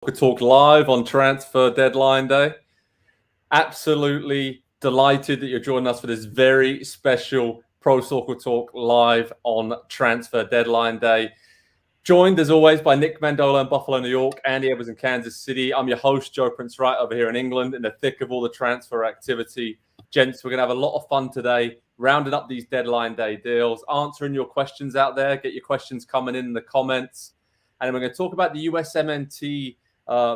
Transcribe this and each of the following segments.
Soccer Talk live on transfer deadline day. Absolutely delighted that you're joining us for this very special Pro Soccer Talk live on transfer deadline day. Joined as always by Nick Mandola in Buffalo, New York, Andy Edwards in Kansas City. I'm your host, Joe Prince Wright, over here in England in the thick of all the transfer activity. Gents, we're going to have a lot of fun today, rounding up these deadline day deals, answering your questions out there. Get your questions coming in the comments. And then we're going to talk about the USMNT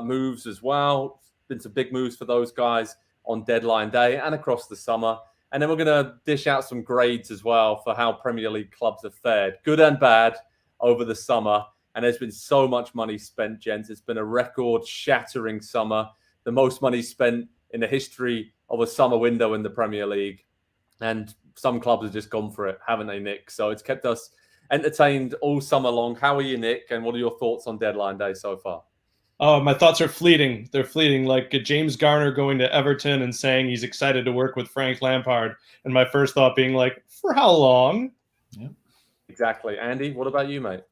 moves as well. Been some big moves for those guys on deadline day and across the summer. And then we're going to dish out some grades as well for how Premier League clubs have fared, good and bad, over the summer. And there's been so much money spent, gents. It's been a record-shattering summer, the most money spent in the history of a summer window in the Premier League. And some clubs have just gone for it, haven't they, Nick? So it's kept us entertained all summer long. How are you, Nick? And what are your thoughts on deadline day so far? Oh, my thoughts are fleeting. They're fleeting, like James Garner going to Everton and saying he's excited to work with Frank Lampard. And my first thought being like, for how long? Yeah. Exactly. Andy, what about you, mate?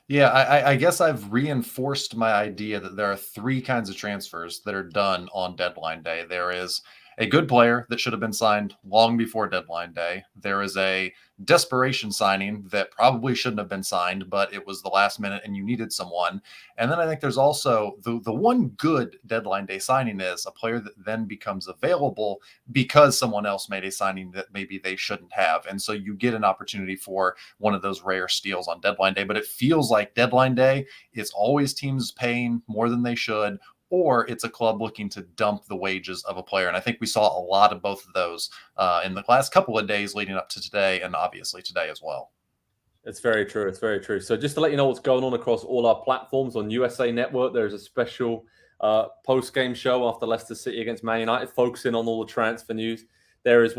Yeah, I guess I've reinforced my idea that there are three kinds of transfers that are done on deadline day. There is a good player that should have been signed long before deadline day. There is a desperation signing that probably shouldn't have been signed, but it was the last minute and you needed someone. And then I think there's also the one good deadline day signing is a player that then becomes available because someone else made a signing that maybe they shouldn't have. And so you get an opportunity for one of those rare steals on deadline day. But it feels like deadline day, it's always teams paying more than they should, or it's a club looking to dump the wages of a player. And I think we saw a lot of both of those in the last couple of days leading up to today, and obviously today as well. It's very true. It's very true. So just to let you know what's going on across all our platforms on USA Network, there's a special post-game show after Leicester City against Man United, focusing on all the transfer news. There is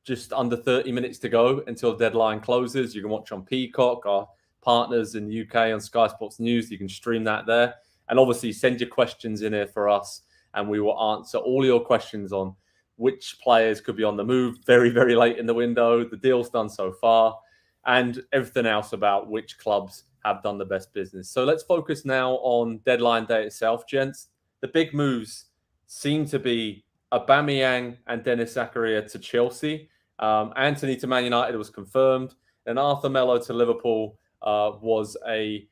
just under 30 minutes to go until deadline closes. You can watch on Peacock, our partners in the UK on Sky Sports News. You can stream that there. And obviously, send your questions in here for us, and we will answer all your questions on which players could be on the move very, very late in the window, the deals done so far, and everything else about which clubs have done the best business. So let's focus now on deadline day itself, gents. The big moves seem to be Aubameyang and Denis Zakaria to Chelsea. Anthony to Man United was confirmed. And Arthur Melo to Liverpool was a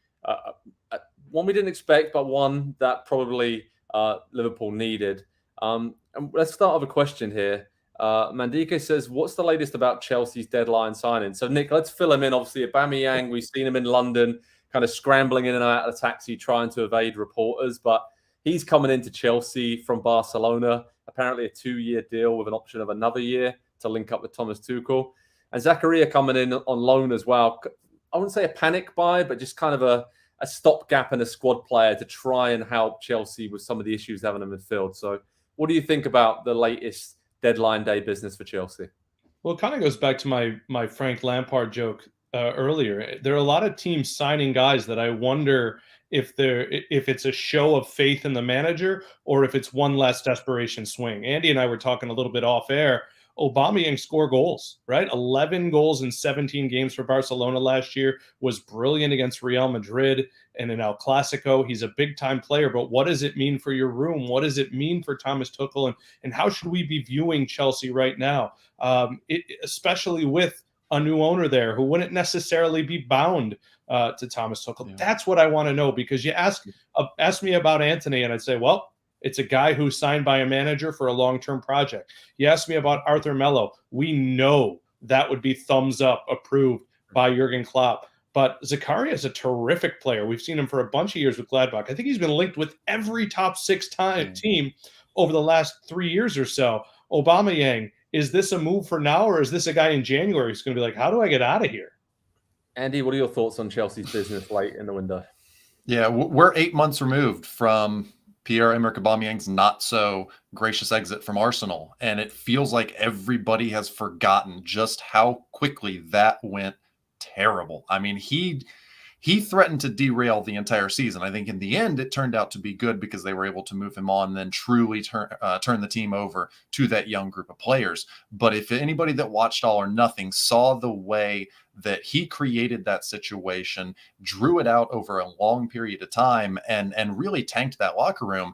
one we didn't expect, but one that probably Liverpool needed. And let's start with a question here. Mandike says, what's the latest about Chelsea's deadline signing? So, Nick, let's fill him in. Obviously, Aubameyang, we've seen him in London, kind of scrambling in and out of the taxi, trying to evade reporters. But he's coming into Chelsea from Barcelona, apparently a 2-year deal with an option of another year to link up with Thomas Tuchel. And Zakaria coming in on loan as well. I wouldn't say a panic buy, but just kind of a stopgap and a squad player to try and help Chelsea with some of the issues having in midfield. So what do you think about the latest deadline day business for Chelsea? Well, it kind of goes back to my Frank Lampard joke earlier. There are a lot of teams signing guys that I wonder if it's a show of faith in the manager or if it's one last desperation swing. Andy and I were talking a little bit off air. Aubameyang scored goals, right? 11 goals in 17 games for Barcelona last year, was brilliant against Real Madrid and in El Clasico. He's a big-time player, but what does it mean for your room? What does it mean for Thomas Tuchel? And how should we be viewing Chelsea right now, especially with a new owner there who wouldn't necessarily be bound to Thomas Tuchel? Yeah. That's what I want to know, because you ask me about Anthony, and I'd say, well, it's a guy who's signed by a manager for a long-term project. You asked me about Arthur Melo. We know that would be thumbs up, approved by Jurgen Klopp. But Zakaria is a terrific player. We've seen him for a bunch of years with Gladbach. I think he's been linked with every top 6 team over the last 3 years or so. Aubameyang, is this a move for now, or is this a guy in January who's going to be like, how do I get out of here? Andy, what are your thoughts on Chelsea's business late in the window? Yeah, we're 8 months removed from Pierre-Emerick Aubameyang's not so gracious exit from Arsenal. And it feels like everybody has forgotten just how quickly that went terrible. I mean, he he threatened to derail the entire season. I think in the end, it turned out to be good because they were able to move him on and then truly turn the team over to that young group of players. But if anybody that watched All or Nothing saw the way that he created that situation, drew it out over a long period of time, and really tanked that locker room,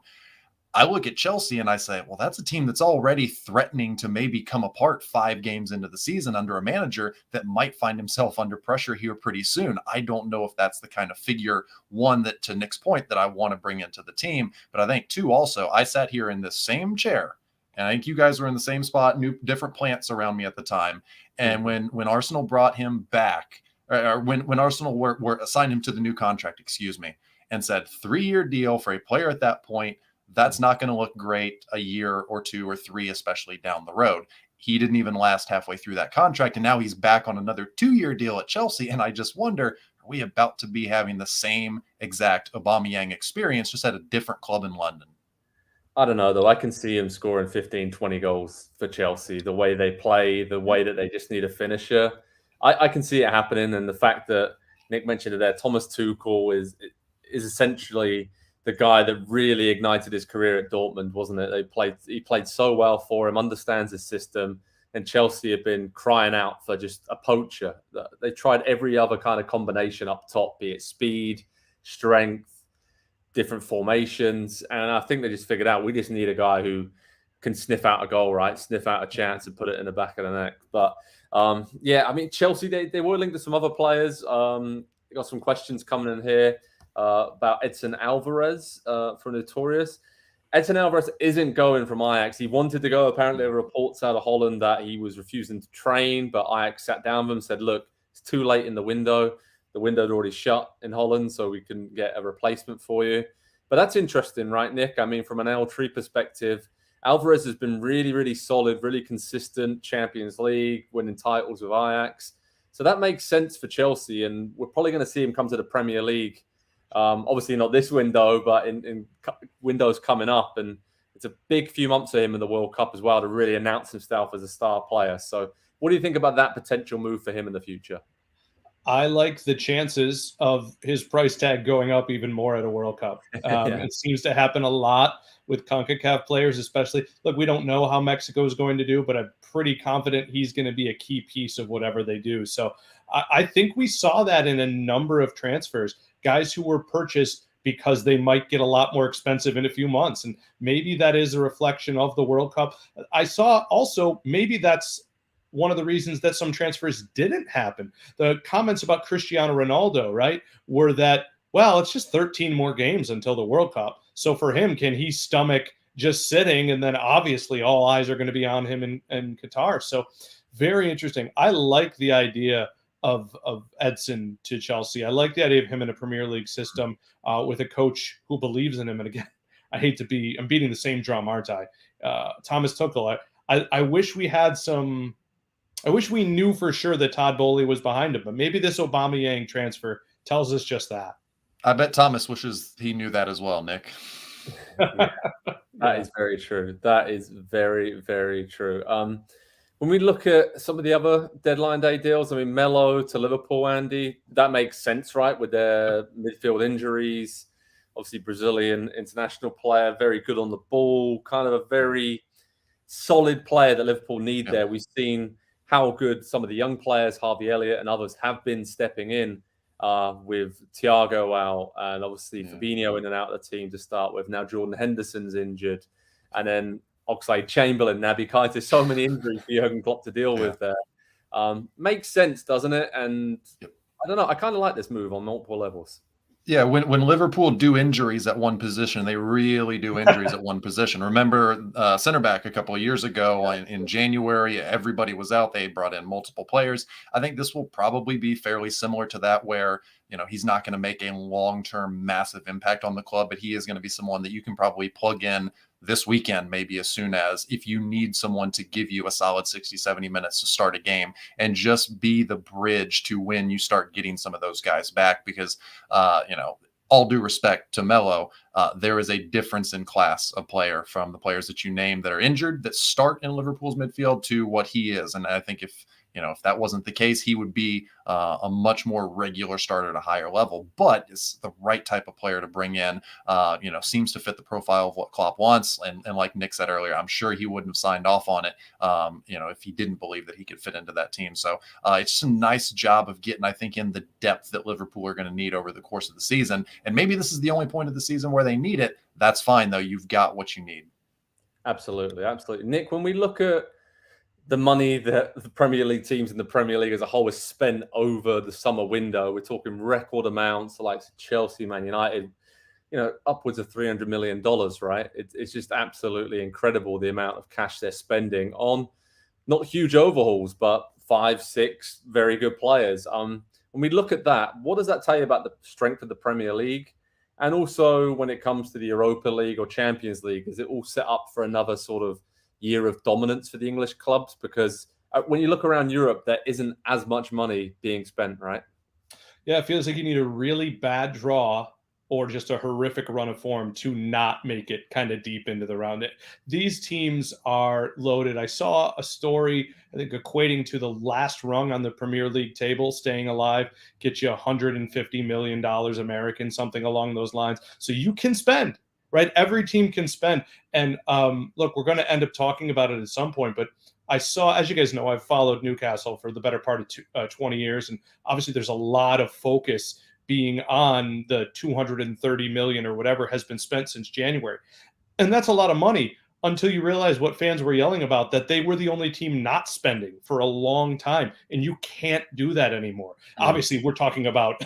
I look at Chelsea and I say, well, that's a team that's already threatening to maybe come apart 5 games into the season under a manager that might find himself under pressure here pretty soon. I don't know if that's the kind of figure, one, that to Nick's point, that I want to bring into the team. But I think, two, also, I sat here in this same chair, and I think you guys were in the same spot, different plants around me at the time. And when Arsenal brought him back, or when Arsenal were assigned him to the new contract, and said 3-year deal for a player at that point, that's not going to look great a year or 2 or 3, especially down the road. He didn't even last halfway through that contract, and now he's back on another 2-year deal at Chelsea. And I just wonder, are we about to be having the same exact Aubameyang experience, just at a different club in London? I don't know, though. I can see him scoring 15, 20 goals for Chelsea, the way they play, the way that they just need a finisher. I can see it happening. And the fact that Nick mentioned it there, Thomas Tuchel is essentially the guy that really ignited his career at Dortmund, wasn't it? He played so well for him, understands his system, and Chelsea have been crying out for just a poacher. They tried every other kind of combination up top, be it speed, strength, different formations, and I think they just figured out we just need a guy who can sniff out a goal, right? Sniff out a chance and put it in the back of the net. But yeah, I mean, Chelsea, they were linked to some other players. They got some questions coming in here about Edson Alvarez from Notorious. Edson Alvarez isn't going from Ajax. He wanted to go. Apparently, there were reports out of Holland that he was refusing to train, but Ajax sat down with him and said, look, it's too late in the window. The window had already shut in Holland, so we can get a replacement for you. But that's interesting, right, Nick? I mean, from an L3 perspective, Alvarez has been really, really solid, really consistent, Champions League, winning titles with Ajax. So that makes sense for Chelsea, and we're probably going to see him come to the Premier League. Obviously not this window, but in windows coming up. And it's a big few months for him in the World Cup as well to really announce himself as a star player. So what do you think about that potential move for him in the future? I like the chances of his price tag going up even more at a World Cup. Yeah. It seems to happen a lot with CONCACAF players, especially. Look, we don't know how Mexico is going to do, but I'm pretty confident he's going to be a key piece of whatever they do. So I think we saw that in a number of transfers, guys who were purchased because they might get a lot more expensive in a few months. And maybe that is a reflection of the World Cup. I saw also maybe that's one of the reasons that some transfers didn't happen. The comments about Cristiano Ronaldo, right, were that, well, it's just 13 more games until the World Cup. So for him, can he stomach just sitting? And then obviously all eyes are going to be on him in Qatar. So very interesting. I like the idea of Edson to Chelsea. I like the idea of him in a Premier League system with a coach who believes in him. And again, I'm beating the same drum, aren't I? Thomas Tuchel. I wish we had some. I wish we knew for sure that Todd Boehly was behind him, but maybe this Aubameyang transfer tells us just that. I bet Thomas wishes he knew that as well, Nick. Yeah, that is very true. That is very, very true. When we look at some of the other deadline day deals, I mean, Melo to Liverpool, Andy, that makes sense, right? With their midfield injuries, obviously Brazilian international player, very good on the ball, kind of a very solid player that Liverpool need there. We've seen how good some of the young players, Harvey Elliott and others, have been stepping in with Thiago out and obviously Fabinho in and out of the team to start with. Now Jordan Henderson's injured. And then Oxlade-Chamberlain, Naby Keita. So many injuries for Jurgen Klopp to deal with there. Makes sense, doesn't it? And I don't know. I kind of like this move on multiple levels. Yeah, when Liverpool do injuries at one position, they really do injuries at one position. Remember center back a couple of years ago in January, everybody was out. They brought in multiple players. I think this will probably be fairly similar to that where, you know, he's not going to make a long-term massive impact on the club, but he is going to be someone that you can probably plug in this weekend, maybe as soon as if you need someone to give you a solid 60, 70 minutes to start a game and just be the bridge to when you start getting some of those guys back. Because, you know, all due respect to Melo, there is a difference in class of player from the players that you name that are injured that start in Liverpool's midfield to what he is. And I think if If that wasn't the case, he would be a much more regular starter at a higher level. But it's the right type of player to bring in. Seems to fit the profile of what Klopp wants. And like Nick said earlier, I'm sure he wouldn't have signed off on it, if he didn't believe that he could fit into that team. So it's just a nice job of getting, I think, in the depth that Liverpool are going to need over the course of the season. And maybe this is the only point of the season where they need it. That's fine, though. You've got what you need. Absolutely. Nick, when we look at the money that the Premier League teams and the Premier League as a whole has spent over the summer window, we're talking record amounts like Chelsea, Man United, upwards of $300 million, right? It's just absolutely incredible the amount of cash they're spending on not huge overhauls, but 5-6 very good players. When we look at that, what does that tell you about the strength of the Premier League? And also when it comes to the Europa League or Champions League, is it all set up for another sort of year of dominance for the English clubs? Because when you look around Europe, there isn't as much money being spent, right? Yeah, it feels like you need a really bad draw or just a horrific run of form to not make it kind of deep into the round. These teams are loaded. I saw a story, I think, equating to the last rung on the Premier League table, staying alive, get you $150 million American, something along those lines. So you can spend, right? Every team can spend. And look, we're going to end up talking about it at some point, but I saw, as you guys know, I've followed Newcastle for the better part of 20 years. And obviously there's a lot of focus being on the 230 million or whatever has been spent since January. And that's a lot of money until you realize what fans were yelling about, that they were the only team not spending for a long time. And you can't do that anymore. Obviously, we're talking about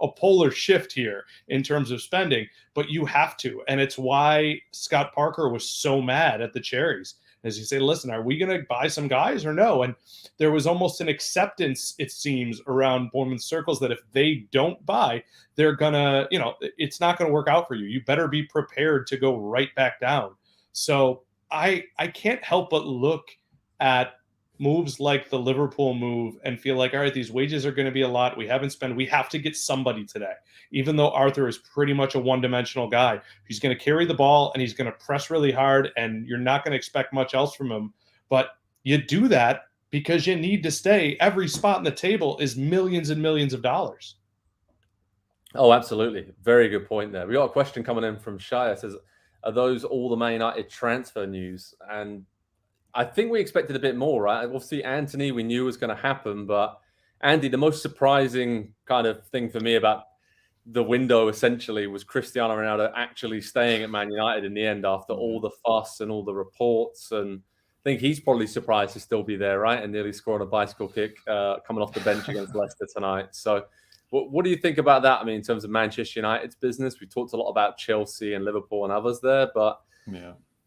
a polar shift here in terms of spending, but you have to. And it's why Scott Parker was so mad at the Cherries. As you say, listen, are we going to buy some guys or no? And there was almost an acceptance, it seems, around Bournemouth circles that if they don't buy, they're going to, it's not going to work out for you. You better be prepared to go right back down. So I can't help but look at moves like the Liverpool move and feel like, all right, these wages are going to be a lot. We haven't spent. We have to get somebody today, even though Arthur is pretty much a one-dimensional guy. He's going to carry the ball and he's going to press really hard, and you're not going to expect much else from him. But you do that because you need to stay. Every spot on the table is millions and millions of dollars. Oh, absolutely. Very good point there. We got a question coming in from Shia. It says, are those all the Man United transfer news? And I think we expected a bit more, right? Obviously, Anthony, we knew was going to happen. But Andy, the most surprising kind of thing for me about the window essentially was Cristiano Ronaldo actually staying at Man United in the end after all the fuss and all the reports. And I think he's probably surprised to still be there, right? And nearly scoring a bicycle kick coming off the bench against Leicester tonight. So what do you think about that? I mean, in terms of Manchester United's business, we talked a lot about Chelsea and Liverpool and others there, but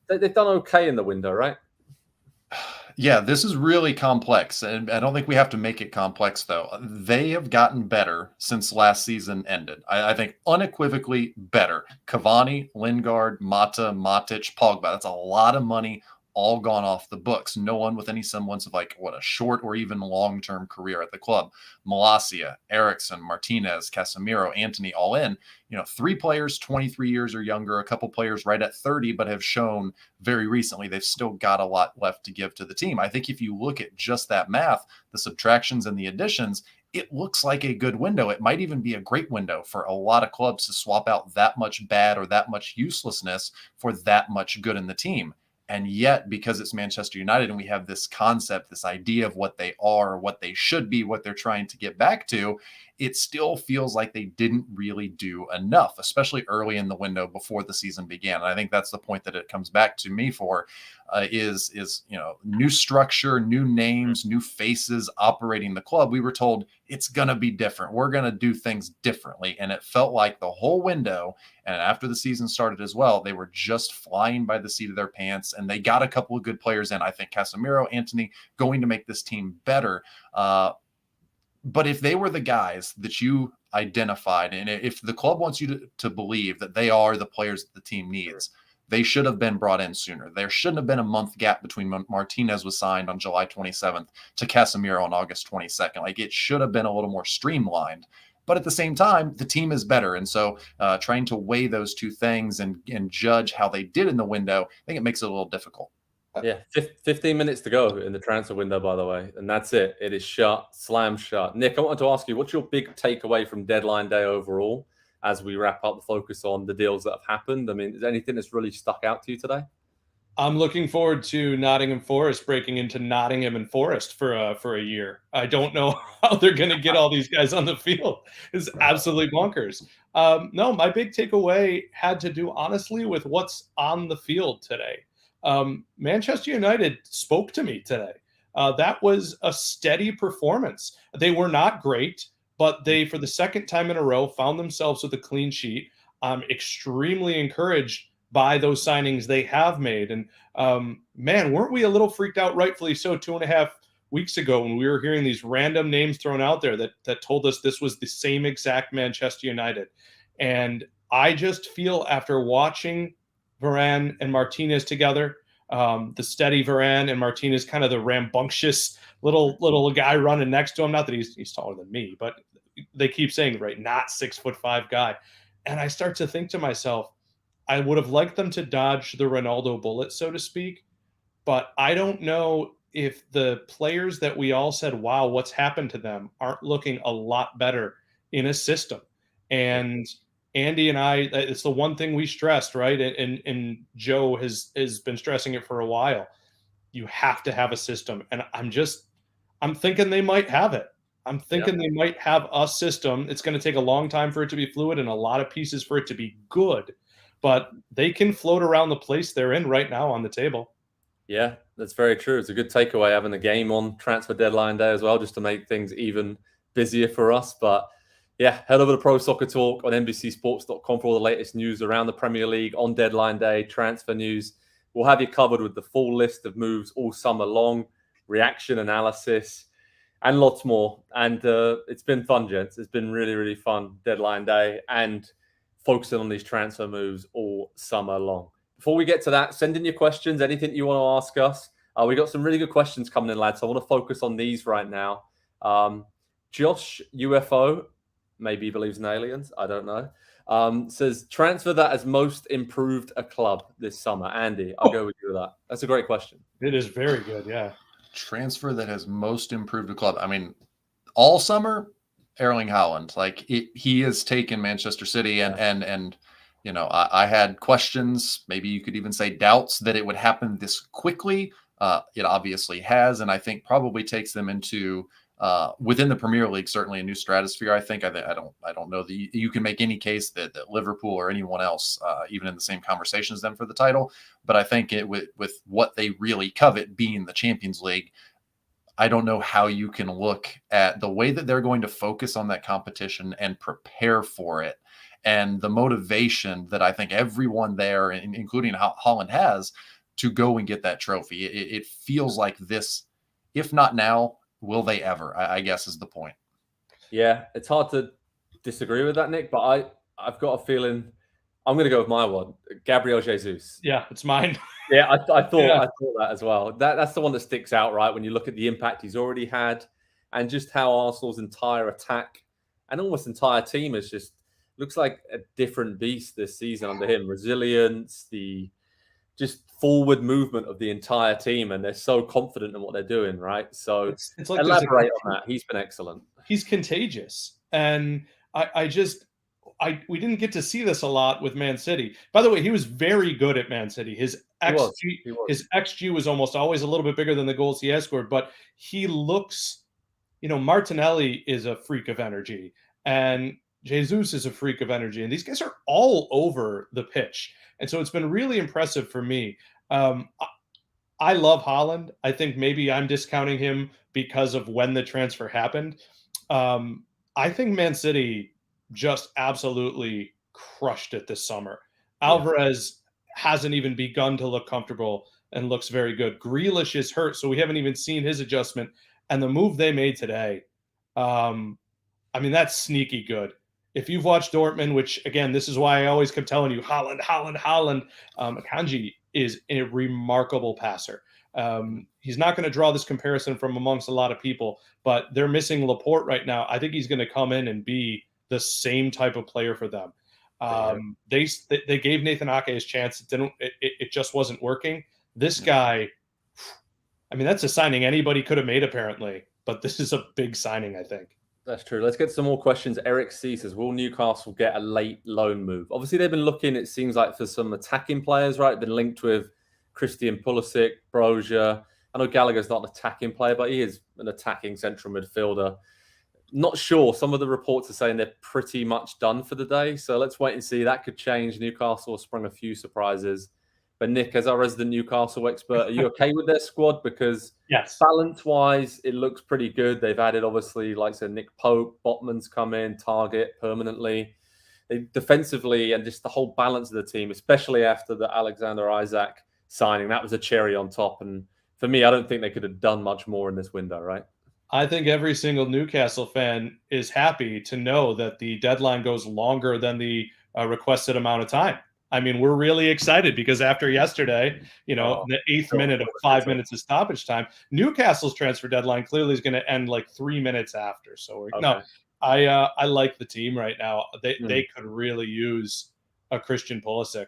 they've done okay in the window, right? Yeah, this is really complex, and I don't think we have to make it complex, though. They have gotten better since last season ended. I think unequivocally better. Cavani, Lingard, Mata, Matic, Pogba. That's a lot of money all gone off the books. No one with any semblance of a short or even long-term career at the club. Malacia, Eriksen, Martinez, Casemiro, Antony, all in. 3 players 23 years or younger, a couple players right at 30, but have shown very recently they've still got a lot left to give to the team. I think if you look at just that math, the subtractions and the additions, it looks like a good window. It might even be a great window for a lot of clubs to swap out that much bad or that much uselessness for that much good in the team. And yet, because it's Manchester United and we have this concept, this idea of what they are, what they should be, what they're trying to get back to, it still feels like they didn't really do enough, especially early in the window before the season began. And I think that's the point that it comes back to me for, is new structure, new names, new faces operating the club. We were told it's going to be different. We're going to do things differently. And it felt like the whole window, and after the season started as well, they were just flying by the seat of their pants, and they got a couple of good players in. I think Casemiro, Antony, going to make this team better. But if they were the guys that you identified, and if the club wants you to believe that they are the players that the team needs, they should have been brought in sooner. There shouldn't have been a month gap between Martinez was signed on July 27th to Casemiro on August 22nd. It should have been a little more streamlined. But at the same time, the team is better. And so trying to weigh those two things and judge how they did in the window, I think it makes it a little difficult. Yeah, 15 minutes to go in the transfer window, by the way, and that's it. It is shut, slam shut. Nick, I wanted to ask you, what's your big takeaway from deadline day overall as we wrap up the focus on the deals that have happened? I mean, is there anything that's really stuck out to you today? I'm looking forward to Nottingham Forest breaking into Nottingham and Forest for a year. I don't know how they're going to get all these guys on the field. It's absolutely bonkers. No, my big takeaway had to do honestly with what's on the field today. Manchester United spoke to me today. That was a steady performance. They were not great, but they, for the second time in a row, found themselves with a clean sheet. I'm extremely encouraged by those signings they have made. And man, weren't we a little freaked out, rightfully so, 2.5 weeks ago when we were hearing these random names thrown out there that told us this was the same exact Manchester United. And I just feel, after watching Varane and Martinez together, the steady Varane and Martinez, kind of the rambunctious little guy running next to him. Not that he's taller than me, but they keep saying, right, not 6'5" guy. And I start to think to myself, I would have liked them to dodge the Ronaldo bullet, so to speak. But I don't know if the players that we all said, wow, what's happened to them, aren't looking a lot better in a system. And Andy and I, it's the one thing we stressed, right? And Joe has been stressing it for a while. You have to have a system. And I'm thinking they might have it. I'm thinking they might have a system. It's going to take a long time for it to be fluid and a lot of pieces for it to be good. But they can float around the place they're in right now on the table. Yeah, that's very true. It's a good takeaway having a game on transfer deadline day as well, just to make things even busier for us. But yeah, head over to Pro Soccer Talk on NBCSports.com for all the latest news around the Premier League on deadline day, transfer news. We'll have you covered with the full list of moves all summer long, reaction analysis, and lots more. And it's been fun, gents. It's been really, really fun deadline day and focusing on these transfer moves all summer long. Before we get to that, send in your questions, anything you want to ask us. We got some really good questions coming in, lads. So I want to focus on these right now. Josh UFO, maybe he believes in aliens, I don't know, says, transfer that has most improved a club this summer. Andy, I'll go with you with that. That's a great question. It is very good, yeah. Transfer that has most improved a club. I mean, all summer, Erling Haaland. Like, he has taken Manchester City and you know, I had questions, maybe you could even say doubts, that it would happen this quickly. It obviously has, and I think probably takes them into within the Premier League, certainly a new stratosphere. I think I don't know that you can make any case that Liverpool or anyone else, even in the same conversation as them for the title. But I think with what they really covet being the Champions League, I don't know how you can look at the way that they're going to focus on that competition and prepare for it, and the motivation that I think everyone there, including Haaland, has to go and get that trophy. It feels like this, if not now, will they ever? I guess is the point. Yeah, it's hard to disagree with that, Nick, but I've got a feeling I'm going to go with my one, Gabriel Jesus. Yeah, it's mine. Yeah, I thought that as well. That's the one that sticks out, right? When you look at the impact he's already had, and just how Arsenal's entire attack and almost entire team is just looks like a different beast this season under him. Resilience, the just forward movement of the entire team, and they're so confident in what they're doing, right? So it's like elaborate on that. He's been excellent. He's contagious, and we didn't get to see this a lot with Man City. By the way, he was very good at Man City. His XG was almost always a little bit bigger than the goals he has scored, but he looks, Martinelli is a freak of energy, and Jesus is a freak of energy, and these guys are all over the pitch. And so it's been really impressive for me. I love Haaland. I think maybe I'm discounting him because of when the transfer happened. I think Man City just absolutely crushed it this summer. Alvarez hasn't even begun to look comfortable and looks very good. Grealish is hurt, so we haven't even seen his adjustment. And the move they made today, that's sneaky good. If you've watched Dortmund, which, again, this is why I always kept telling you, Haaland, Akanji is a remarkable passer. He's not going to draw this comparison from amongst a lot of people, but they're missing Laporte right now. I think he's going to come in and be the same type of player for them. They gave Nathan Ake his chance. It just wasn't working. This guy I mean, that's a signing anybody could have made, apparently, but this is a big signing, I think. That's true. Let's get some more questions. Eric C says, will Newcastle get a late loan move? Obviously, they've been looking, it seems like, for some attacking players, right? Been linked with Christian Pulisic, Brozier. I know Gallagher's not an attacking player, but he is an attacking central midfielder. Not sure. Some of the reports are saying they're pretty much done for the day. So let's wait and see. That could change. Newcastle sprung a few surprises. But Nick, as our resident Newcastle expert, are you okay with their squad? Because yes, balance-wise, it looks pretty good. They've added, obviously, like I said, Nick Pope, Botman's come in, Target permanently. Defensively, and just the whole balance of the team, especially after the Alexander Isak signing, that was a cherry on top. And for me, I don't think they could have done much more in this window, right? I think every single Newcastle fan is happy to know that the deadline goes longer than the requested amount of time. I mean, we're really excited because after yesterday, the eighth minute of 5 minutes of stoppage time, Newcastle's transfer deadline clearly is going to end like 3 minutes after. So I like the team right now. They could really use a Christian Pulisic.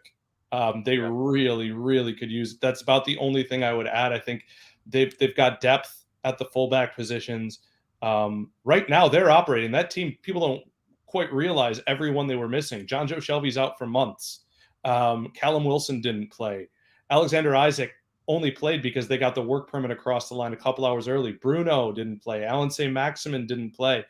They really could use. That's about the only thing I would add. I think they've got depth at the fullback positions. Right now, they're operating that team. People don't quite realize everyone they were missing. John Joe Shelby's out for months. Callum Wilson didn't play. Alexander Isak only played because they got the work permit across the line a couple hours early. Bruno didn't play. Alan Saint-Maximin didn't play.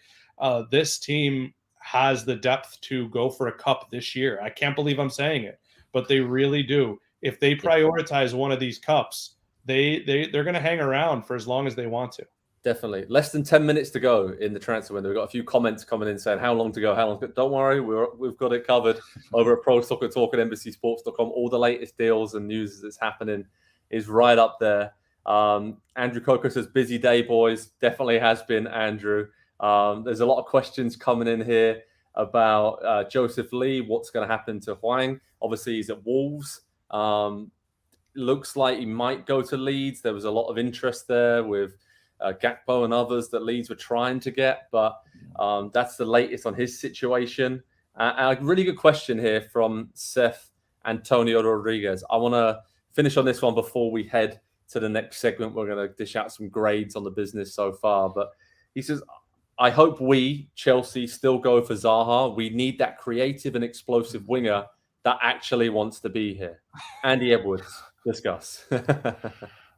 This team has the depth to go for a cup this year. I can't believe I'm saying it, but they really do. If they prioritize one of these cups, they're going to hang around for as long as they want to. Definitely. Less than 10 minutes to go in the transfer window. We've got a few comments coming in saying how long to go, how long to go. Don't worry, we've got it covered over at Pro Soccer Talk at NBCSports.com. All the latest deals and news that's happening is right up there. Andrew Coco says, busy day, boys. Definitely has been, Andrew. There's a lot of questions coming in here about Joseph Lee, what's going to happen to Hwang. Obviously, he's at Wolves. Looks like he might go to Leeds. There was a lot of interest there with Gakpo and others that Leeds were trying to get, but that's the latest on his situation. A really good question here from Seth Antonio Rodriguez. I want to finish on this one before we head to the next segment. We're going to dish out some grades on the business so far, but he says, I hope we, Chelsea, still go for Zaha. We need that creative and explosive winger that actually wants to be here. Andy Edwards, discuss.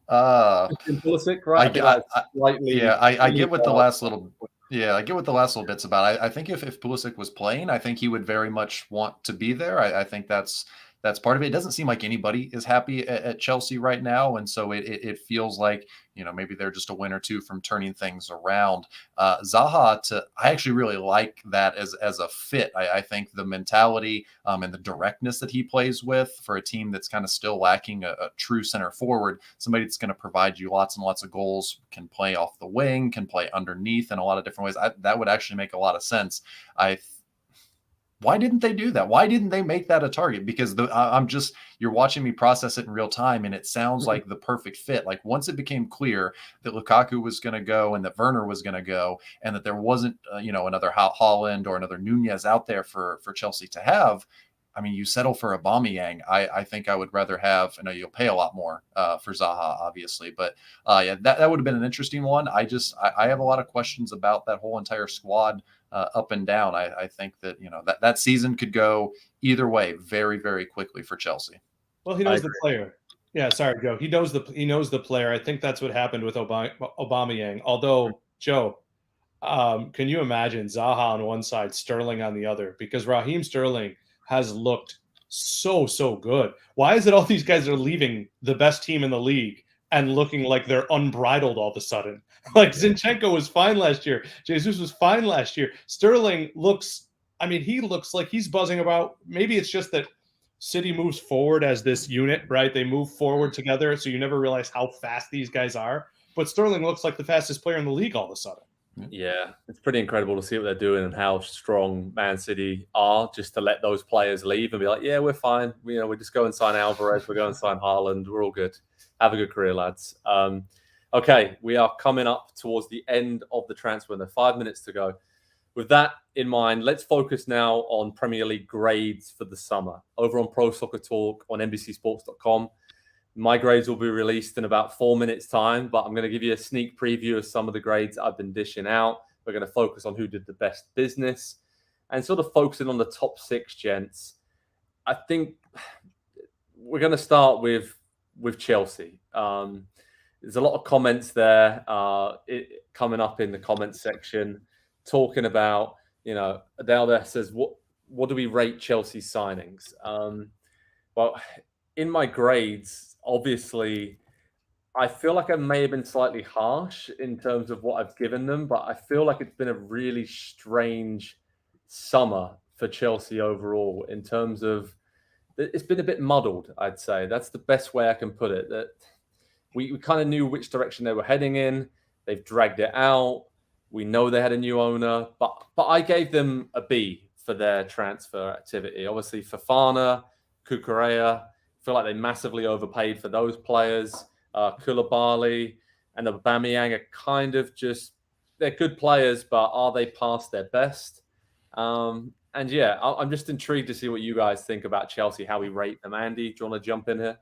Pulisic, right? I get what the last little bit's about. I think if Pulisic was playing, I think he would very much want to be there. I think that's part of it. It doesn't seem like anybody is happy at Chelsea right now, and so it feels like maybe they're just a win or two from turning things around. Zaha, I actually really like that as a fit. I think the mentality and the directness that he plays with for a team that's kind of still lacking a true center forward, somebody that's going to provide you lots and lots of goals, can play off the wing, can play underneath in a lot of different ways. That would actually make a lot of sense. Why didn't they do that? Why didn't they make that a target? Because you're watching me process it in real time, and it sounds like the perfect fit. Like once it became clear that Lukaku was going to go and that Werner was going to go, and that there wasn't, another Haaland or another Nunez out there for Chelsea to have. I mean, you settle for Aubameyang. I think I would rather have. I know you'll pay a lot more for Zaha, obviously, but that would have been an interesting one. I have a lot of questions about that whole entire squad. Up and down. I think that that season could go either way very, very quickly for Chelsea. Well, he knows the player. Yeah, sorry, Joe. He knows the player. I think that's what happened with Aubameyang. Although, Joe, can you imagine Zaha on one side, Sterling on the other? Because Raheem Sterling has looked so good. Why is it all these guys are leaving the best team in the league and looking like they're unbridled all of a sudden? Like Zinchenko was fine last year. Jesus was fine last year. Sterling looks like he's buzzing about. Maybe it's just that City moves forward as this unit, right? They move forward together, so you never realize how fast these guys are. But Sterling looks like the fastest player in the league all of a sudden. Yeah, it's pretty incredible to see what they're doing and how strong Man City are, just to let those players leave and be like, yeah, we're fine. We just go and sign Alvarez. We're going to sign Haaland. We're all good. Have a good career, lads. Okay, we are coming up towards the end of the transfer window. 5 minutes to go. With that in mind, let's focus now on Premier League grades for the summer. Over on Pro Soccer Talk on NBCSports.com, My grades will be released in about 4 minutes' time, but I'm going to give you a sneak preview of some of the grades I've been dishing out. We're going to focus on who did the best business and sort of focusing on the top 6, gents. I think we're going to start with Chelsea. There's a lot of comments there coming up in the comments section talking about, Adele there says, what do we rate Chelsea's signings? Well, in my grades, obviously, I feel like I may have been slightly harsh in terms of what I've given them, but I feel like it's been a really strange summer for Chelsea overall in terms of it's been a bit muddled, I'd say. That's the best way I can put it. That we kind of knew which direction they were heading in. They've dragged it out. We know they had a new owner, but I gave them a B for their transfer activity. Obviously, Fofana, Cucurella, feel like they massively overpaid for those players. Koulibaly and Aubameyang are kind of they're good players, but are they past their best? And yeah, I'm just intrigued to see what you guys think about Chelsea, how we rate them. Andy, do you want to jump in here?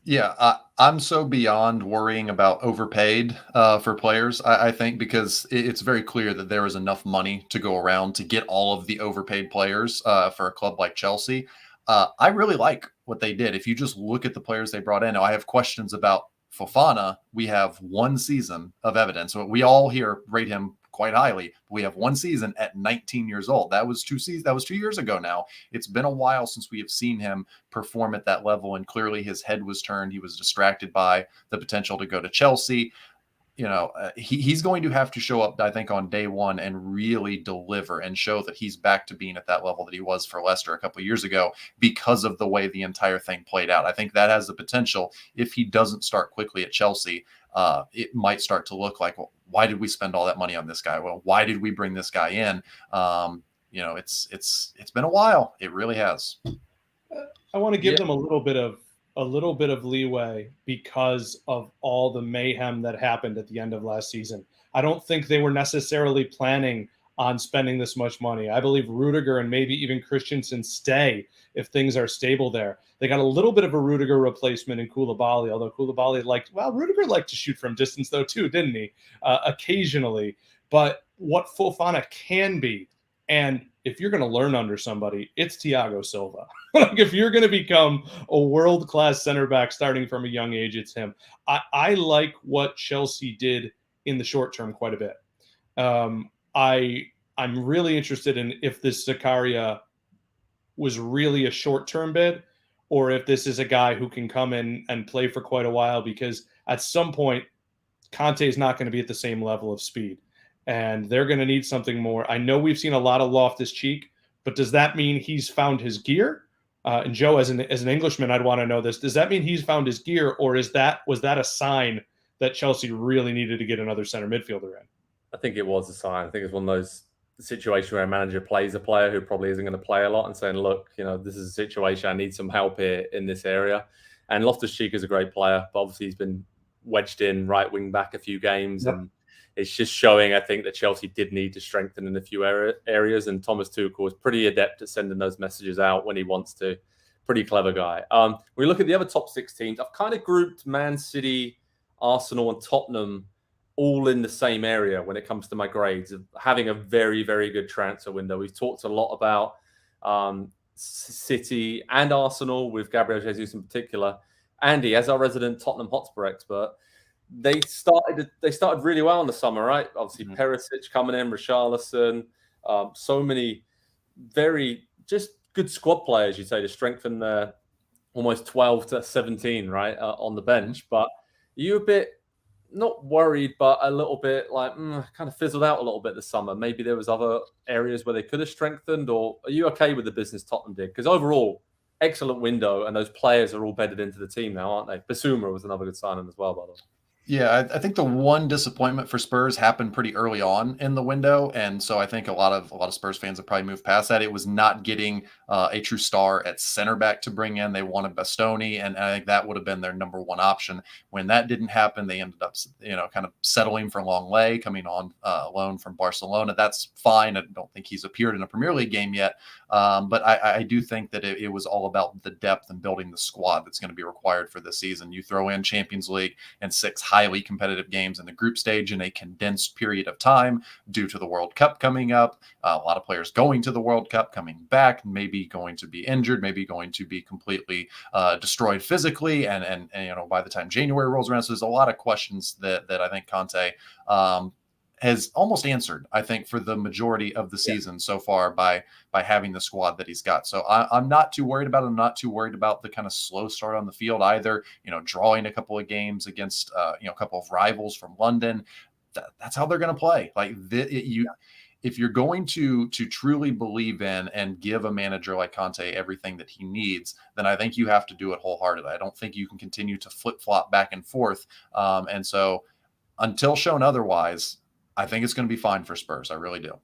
Yeah, I'm so beyond worrying about overpaid for players, I think, because it's very clear that there is enough money to go around to get all of the overpaid players for a club like Chelsea. I really like what they did. If you just look at the players they brought in, now I have questions about Fofana. We have 1 season of evidence. We all here rate him quite highly. We have 1 season at 19 years old. That was 2 seasons. That was 2 years ago now. It's been a while since we have seen him perform at that level, and clearly his head was turned. He was distracted by the potential to go to Chelsea. He's going to have to show up, I think, on day one and really deliver and show that he's back to being at that level that he was for Leicester a couple of years ago because of the way the entire thing played out. I think that has the potential. If he doesn't start quickly at Chelsea, it might start to look like, well, why did we spend all that money on this guy? Well, why did we bring this guy in? It's been a while. It really has. I want to give them a little bit of leeway because of all the mayhem that happened at the end of last season. I don't think they were necessarily planning on spending this much money. I believe Rudiger and maybe even Christensen stay if things are stable there. They got a little bit of a Rudiger replacement in Koulibaly, although Koulibaly Rudiger liked to shoot from distance though too, didn't he? Occasionally. But what Fofana can be, and if you're going to learn under somebody, it's Thiago Silva. Like if you're going to become a world-class center back starting from a young age, it's him. I like what Chelsea did in the short term quite a bit. I'm really interested in if this Zakaria was really a short-term bid or if this is a guy who can come in and play for quite a while, because at some point, Conte is not going to be at the same level of speed. And they're going to need something more. I know we've seen a lot of Loftus-Cheek, but does that mean he's found his gear? And Joe, as an Englishman, I'd want to know this. Does that mean he's found his gear, or was that a sign that Chelsea really needed to get another center midfielder in? I think it was a sign. I think it's one of those situations where a manager plays a player who probably isn't going to play a lot and saying, look, this is a situation, I need some help here in this area. And Loftus-Cheek is a great player, but obviously he's been wedged in right wing back a few games. Yep. And it's just showing, I think, that Chelsea did need to strengthen in a few areas. And Thomas Tuchel is pretty adept at sending those messages out when he wants to. Pretty clever guy. We look at the other top 6 teams. I've kind of grouped Man City, Arsenal, and Tottenham all in the same area when it comes to my grades of having a very, very good transfer window. We've talked a lot about City and Arsenal with Gabriel Jesus in particular. Andy, as our resident Tottenham Hotspur expert, they started really well in the summer, right? Obviously, Perisic coming in, Richarlison, so many very just good squad players, you'd say, to strengthen their almost 12 to 17, right, on the bench. But you a bit not worried, but a little bit like kind of fizzled out a little bit this summer. Maybe there was other areas where they could have strengthened, or are you okay with the business Tottenham did? Because overall, excellent window, and those players are all bedded into the team now, aren't they? Basuma was another good signing as well, by the way. Yeah, I think the one disappointment for Spurs happened pretty early on in the window, and so I think a lot of Spurs fans have probably moved past that. It was not getting a true star at center back to bring in. They wanted Bastoni, and I think that would have been their number one option. When that didn't happen, they ended up, kind of settling for Longley, coming on loan from Barcelona. That's fine. I don't think he's appeared in a Premier League game yet, but I do think that it was all about the depth and building the squad that's going to be required for this season. You throw in Champions League and 6 highly competitive games in the group stage in a condensed period of time due to the World Cup coming up. A lot of players going to the World Cup, coming back, maybe going to be injured, maybe going to be completely destroyed physically. And by the time January rolls around, so there's a lot of questions that I think Conte has almost answered, I think, for the majority of the season so far by having the squad that he's got. So I'm not too worried about it. I'm not too worried about the kind of slow start on the field either. Drawing a couple of games against a couple of rivals from London. That's how they're going to play. Like if you're going to truly believe in and give a manager like Conte everything that he needs, then I think you have to do it wholeheartedly. I don't think you can continue to flip flop back and forth. And so until shown otherwise, I think it's going to be fine for Spurs. I really do.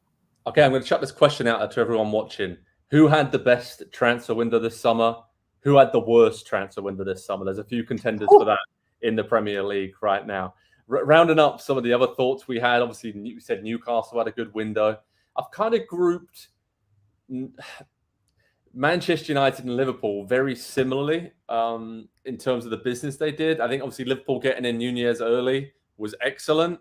Okay, I'm going to chuck this question out to everyone watching. Who had the best transfer window this summer? Who had the worst transfer window this summer? There's a few contenders for that in the Premier League right now. Rounding up some of the other thoughts we had, obviously, you said Newcastle had a good window. I've kind of grouped Manchester United and Liverpool very similarly in terms of the business they did. I think, obviously, Liverpool getting in Nunez early was excellent.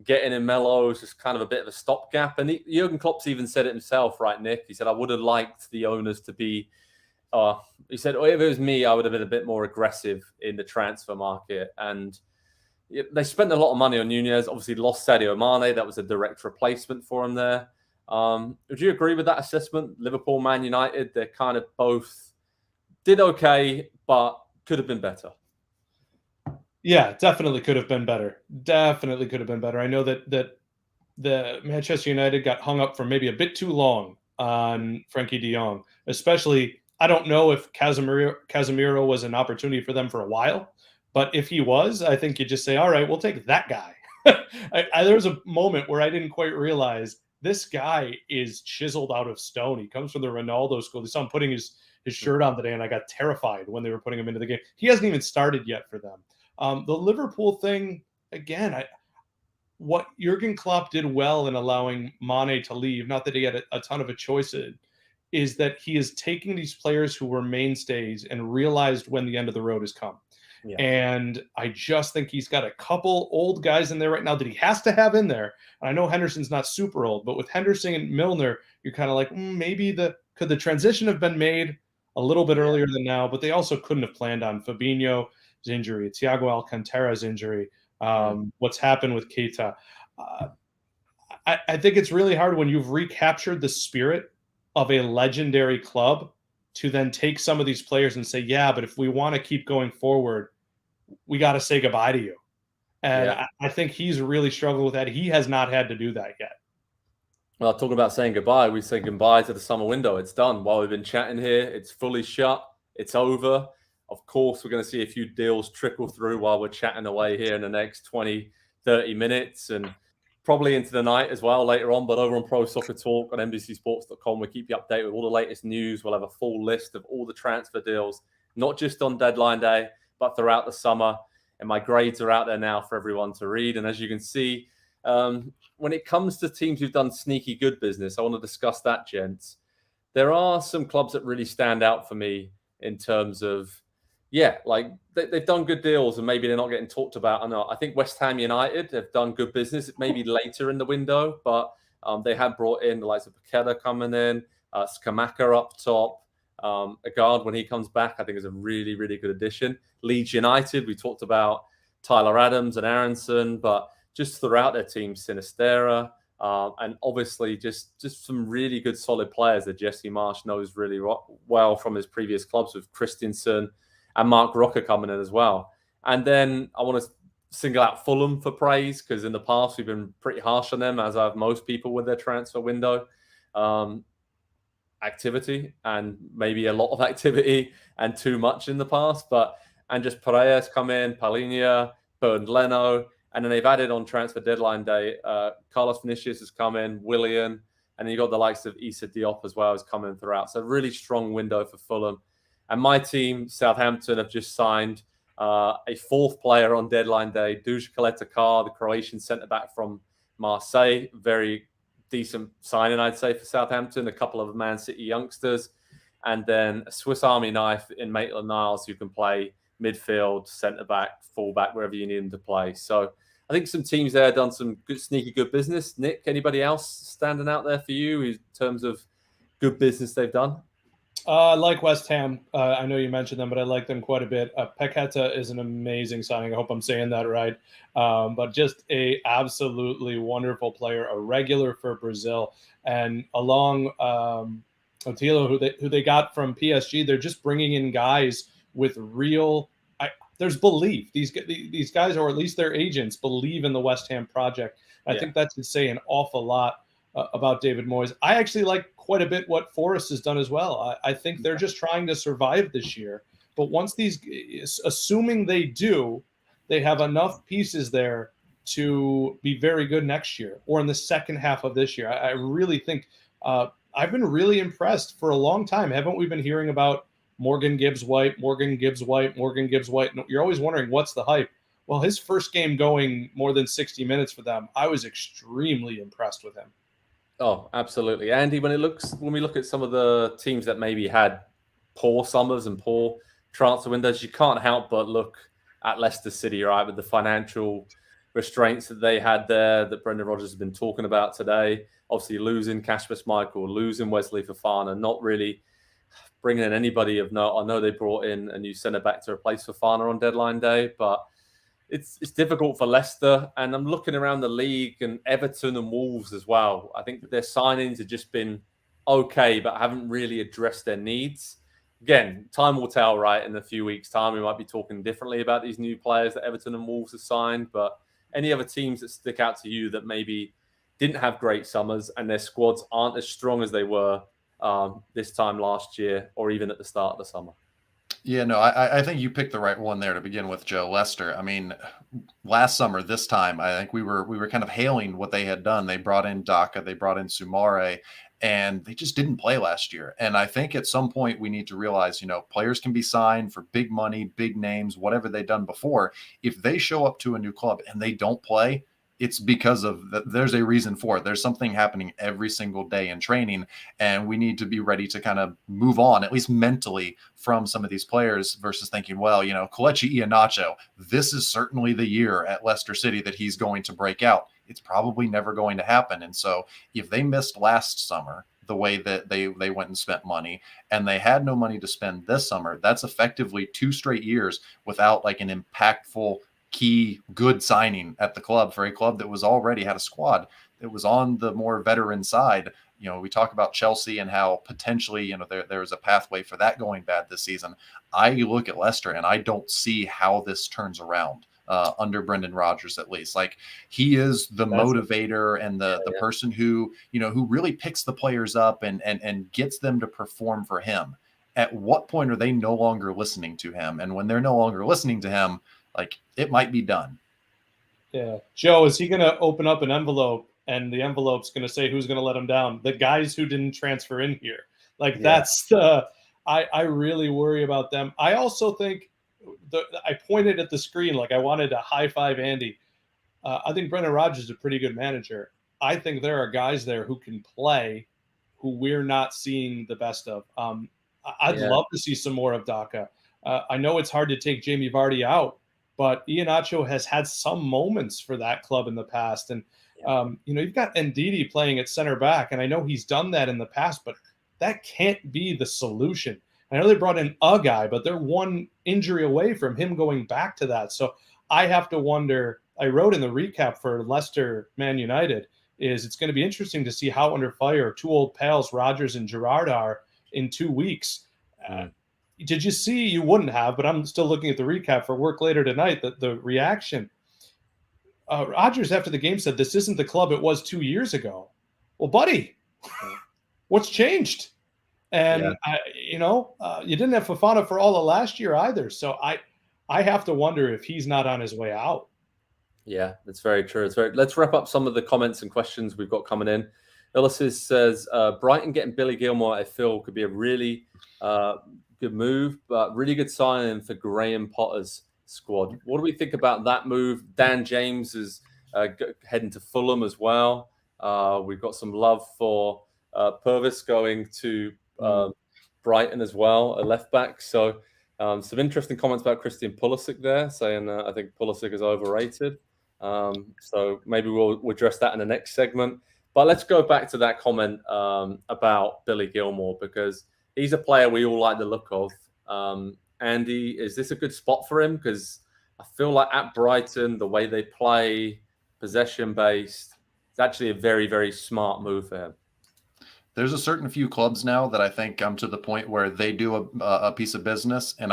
Getting in Melo is just kind of a bit of a stopgap. And Jurgen Klopp's even said it himself, right, Nick? He said, I would have liked the owners to be, he said, if it was me, I would have been a bit more aggressive in the transfer market. And they spent a lot of money on Nunez, obviously lost Sadio Mane. That was a direct replacement for him there. Would you agree with that assessment? Liverpool, Man United, they're kind of both did okay, but could have been better. Yeah, definitely could have been better. Definitely could have been better. I know that the Manchester United got hung up for maybe a bit too long on Frankie de Jong. Especially, I don't know if Casemiro was an opportunity for them for a while, but if he was, I think you just say, all right, we'll take that guy. There was a moment where I didn't quite realize this guy is chiseled out of stone. He comes from the Ronaldo school. I saw him putting his shirt on today, and I got terrified when they were putting him into the game. He hasn't even started yet for them. The Liverpool thing, again, what Jurgen Klopp did well in allowing Mane to leave, not that he had a ton of a choice in, is that he is taking these players who were mainstays and realized when the end of the road has come. Yeah. And I just think he's got a couple old guys in there right now that he has to have in there. And I know Henderson's not super old, but with Henderson and Milner, you're kind of like, maybe could the transition have been made a little bit earlier than now? But they also couldn't have planned on Fabinho's injury, Thiago Alcantara's injury, what's happened with Keita. I think it's really hard when you've recaptured the spirit of a legendary club to then take some of these players and say, yeah, but if we want to keep going forward, we got to say goodbye to you. And I think he's really struggled with that. He has not had to do that yet. Well, talking about saying goodbye, we say goodbye to the summer window. It's done. While we've been chatting here, it's fully shut. It's over. Of course, we're going to see a few deals trickle through while we're chatting away here in the next 20, 30 minutes and probably into the night as well later on. But over on Pro Soccer Talk on NBCSports.com, we'll keep you updated with all the latest news. We'll have a full list of all the transfer deals, not just on deadline day, but throughout the summer. And my grades are out there now for everyone to read. And as you can see, when it comes to teams who've done sneaky good business, I want to discuss that, gents. There are some clubs that really stand out for me in terms of, like they've done good deals and maybe they're not getting talked about. I think West Ham United have done good business, maybe later in the window, but they have brought in the likes of Paqueta coming in, Skamaka up top. Agard, when he comes back, I think is a really, really good addition. Leeds United, we talked about Tyler Adams and Aronson, but just throughout their team, Sinistera, and obviously just some really good solid players that Jesse Marsch knows really well from his previous clubs with Christensen and Mark Rocker coming in as well. And then I want to single out Fulham for praise because in the past we've been pretty harsh on them, as have most people with their transfer window. Activity and maybe a lot of activity and too much in the past, but Andres Pereira's come in, Palhinha, Bernd Leno, and then they've added on transfer deadline day. Carlos Vinicius has come in, Willian, and then you've got the likes of Issa Diop as well as coming throughout. So really strong window for Fulham. And my team, Southampton, have just signed a fourth player on deadline day, Duj Kaleta-Kar, the Croatian centre-back from Marseille. Very decent signing, I'd say, for Southampton. A couple of Man City youngsters. And then a Swiss Army knife in Maitland-Niles who can play midfield, centre-back, full-back, wherever you need them to play. So I think some teams there done some good, sneaky good business. Nick, anybody else standing out there for you in terms of good business they've done? I like West Ham. I know you mentioned them, but I like them quite a bit. Paqueta is an amazing signing. I hope I'm saying that right. But just a absolutely wonderful player, a regular for Brazil. And along Otilo, who they got from PSG, they're just bringing in guys with real there's belief. These guys, or at least their agents, believe in the West Ham project. I think that should say an awful lot about David Moyes. I actually like quite a bit what Forest has done as well. I think they're just trying to survive this year. But once assuming they do, they have enough pieces there to be very good next year or in the second half of this year. I really think I've been really impressed for a long time. Haven't we been hearing about Morgan Gibbs-White? And you're always wondering, what's the hype? Well, his first game going more than 60 minutes for them, I was extremely impressed with him. Oh, absolutely. Andy, when we look at some of the teams that maybe had poor summers and poor transfer windows, you can't help but look at Leicester City, right, with the financial restraints that they had there that Brendan Rodgers has been talking about today. Obviously losing Kasper Schmeichel, losing Wesley Fofana, not really bringing in anybody of note. I know they brought in a new centre-back to replace Fofana on deadline day, but it's difficult for Leicester. And I'm looking around the league and Everton and Wolves as well. I think their signings have just been okay, but haven't really addressed their needs. Again, time will tell, right? In a few weeks' time, we might be talking differently about these new players that Everton and Wolves have signed. But any other teams that stick out to you that maybe didn't have great summers and their squads aren't as strong as they were this time last year or even at the start of the summer? Yeah, no, I think you picked the right one there to begin with, Joe. Leicester. I mean, last summer, this time, I think we were kind of hailing what they had done. They brought in Daka, they brought in Soumare, and they just didn't play last year. And I think at some point we need to realize, players can be signed for big money, big names, whatever they've done before. If they show up to a new club and they don't play, it's because there's a reason for it. There's something happening every single day in training, and we need to be ready to kind of move on, at least mentally, from some of these players versus thinking, well, Kelechi Iheanacho, this is certainly the year at Leicester City that he's going to break out. It's probably never going to happen. And so if they missed last summer the way that they went and spent money, and they had no money to spend this summer, that's effectively 2 straight years without like an impactful key good signing at the club for a club that was already had a squad that was on the more veteran side. We talk about Chelsea and how potentially, there's a pathway for that going bad this season. I look at Leicester and I don't see how this turns around under Brendan Rodgers, at least. Like, he is the motivator and the person who really picks the players up and gets them to perform for him. At what point are they no longer listening to him? And when they're no longer listening to him, like, it might be done. Yeah. Joe, is he going to open up an envelope and the envelope's going to say who's going to let him down? The guys who didn't transfer in here. Like, that's I really worry about them. I also think I pointed at the screen like I wanted to high five Andy. I think Brendan Rodgers is a pretty good manager. I think there are guys there who can play who we're not seeing the best of. I'd love to see some more of Daka. I know it's hard to take Jamie Vardy out, but Iheanacho has had some moments for that club in the past. And, you've got Ndidi playing at center back, and I know he's done that in the past, but that can't be the solution. I know they brought in a guy, but they're one injury away from him going back to that. So I have to wonder, I wrote in the recap for Leicester Man United, it's going to be interesting to see how under fire 2 old pals, Rodgers and Gerrard, are in 2 weeks. Did you see? You wouldn't have, but I'm still looking at the recap for work later tonight. The reaction. Rodgers after the game said, "This isn't the club it was 2 years ago." Well, buddy, what's changed? And you didn't have Fofana for all of last year either. So I have to wonder if he's not on his way out. Yeah, that's very true. Let's wrap up some of the comments and questions we've got coming in. Ulysses says Brighton getting Billy Gilmore, I feel, could be a really good move, but really good signing for Graham Potter's squad. What do we think about that move? Dan James is heading to Fulham as well. We've got some love for Purvis going to Brighton as well, a left back. So some interesting comments about Christian Pulisic there, saying I think Pulisic is overrated. So maybe we'll address that in the next segment. But let's go back to that comment about Billy Gilmore, because he's a player we all like the look of. Andy, is this a good spot for him? Because I feel like at Brighton, the way they play, possession-based, it's actually a very, very smart move for him. There's a certain few clubs now that I think I'm to the point where they do a piece of business, and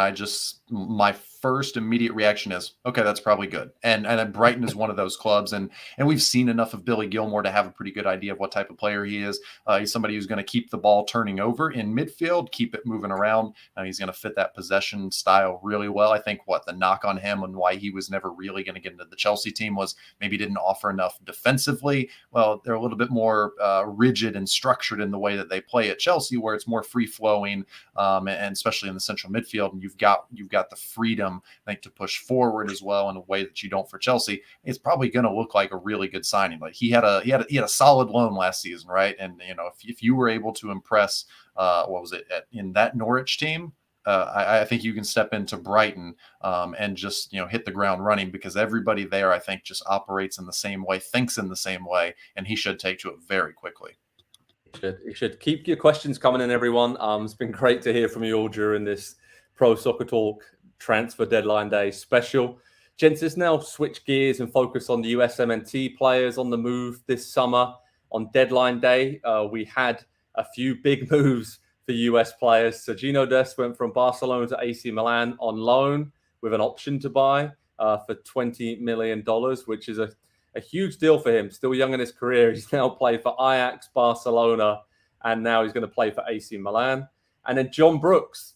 my first immediate reaction is, okay, that's probably good. And Brighton is one of those clubs, and we've seen enough of Billy Gilmore to have a pretty good idea of what type of player he is. He's somebody who's going to keep the ball turning over in midfield, keep it moving around. He's going to fit that possession style really well. I think the knock on him and why he was never really going to get into the Chelsea team was maybe didn't offer enough defensively. Well, they're a little bit more rigid and structured in the way that they play at Chelsea, where it's more free flowing, and especially in the central midfield, and you've got the freedom, I think, to push forward as well in a way that you don't for Chelsea. It's probably going to look like a really good signing. Like he had a solid loan last season, right? And if you were able to impress, in that Norwich team, I think you can step into Brighton and just hit the ground running, because everybody there, I think, just operates in the same way, thinks in the same way, and he should take to it very quickly. You should keep your questions coming in, everyone. It's been great to hear from you all during this Pro Soccer Talk transfer deadline day special. Gents, let's now switch gears and focus on the USMNT players on the move this summer. On deadline day, we had a few big moves for US players. So Gino Dest went from Barcelona to AC Milan on loan with an option to buy for $20 million, which is a huge deal for him. Still young in his career. He's now played for Ajax, Barcelona, and now he's going to play for AC Milan. And then John Brooks,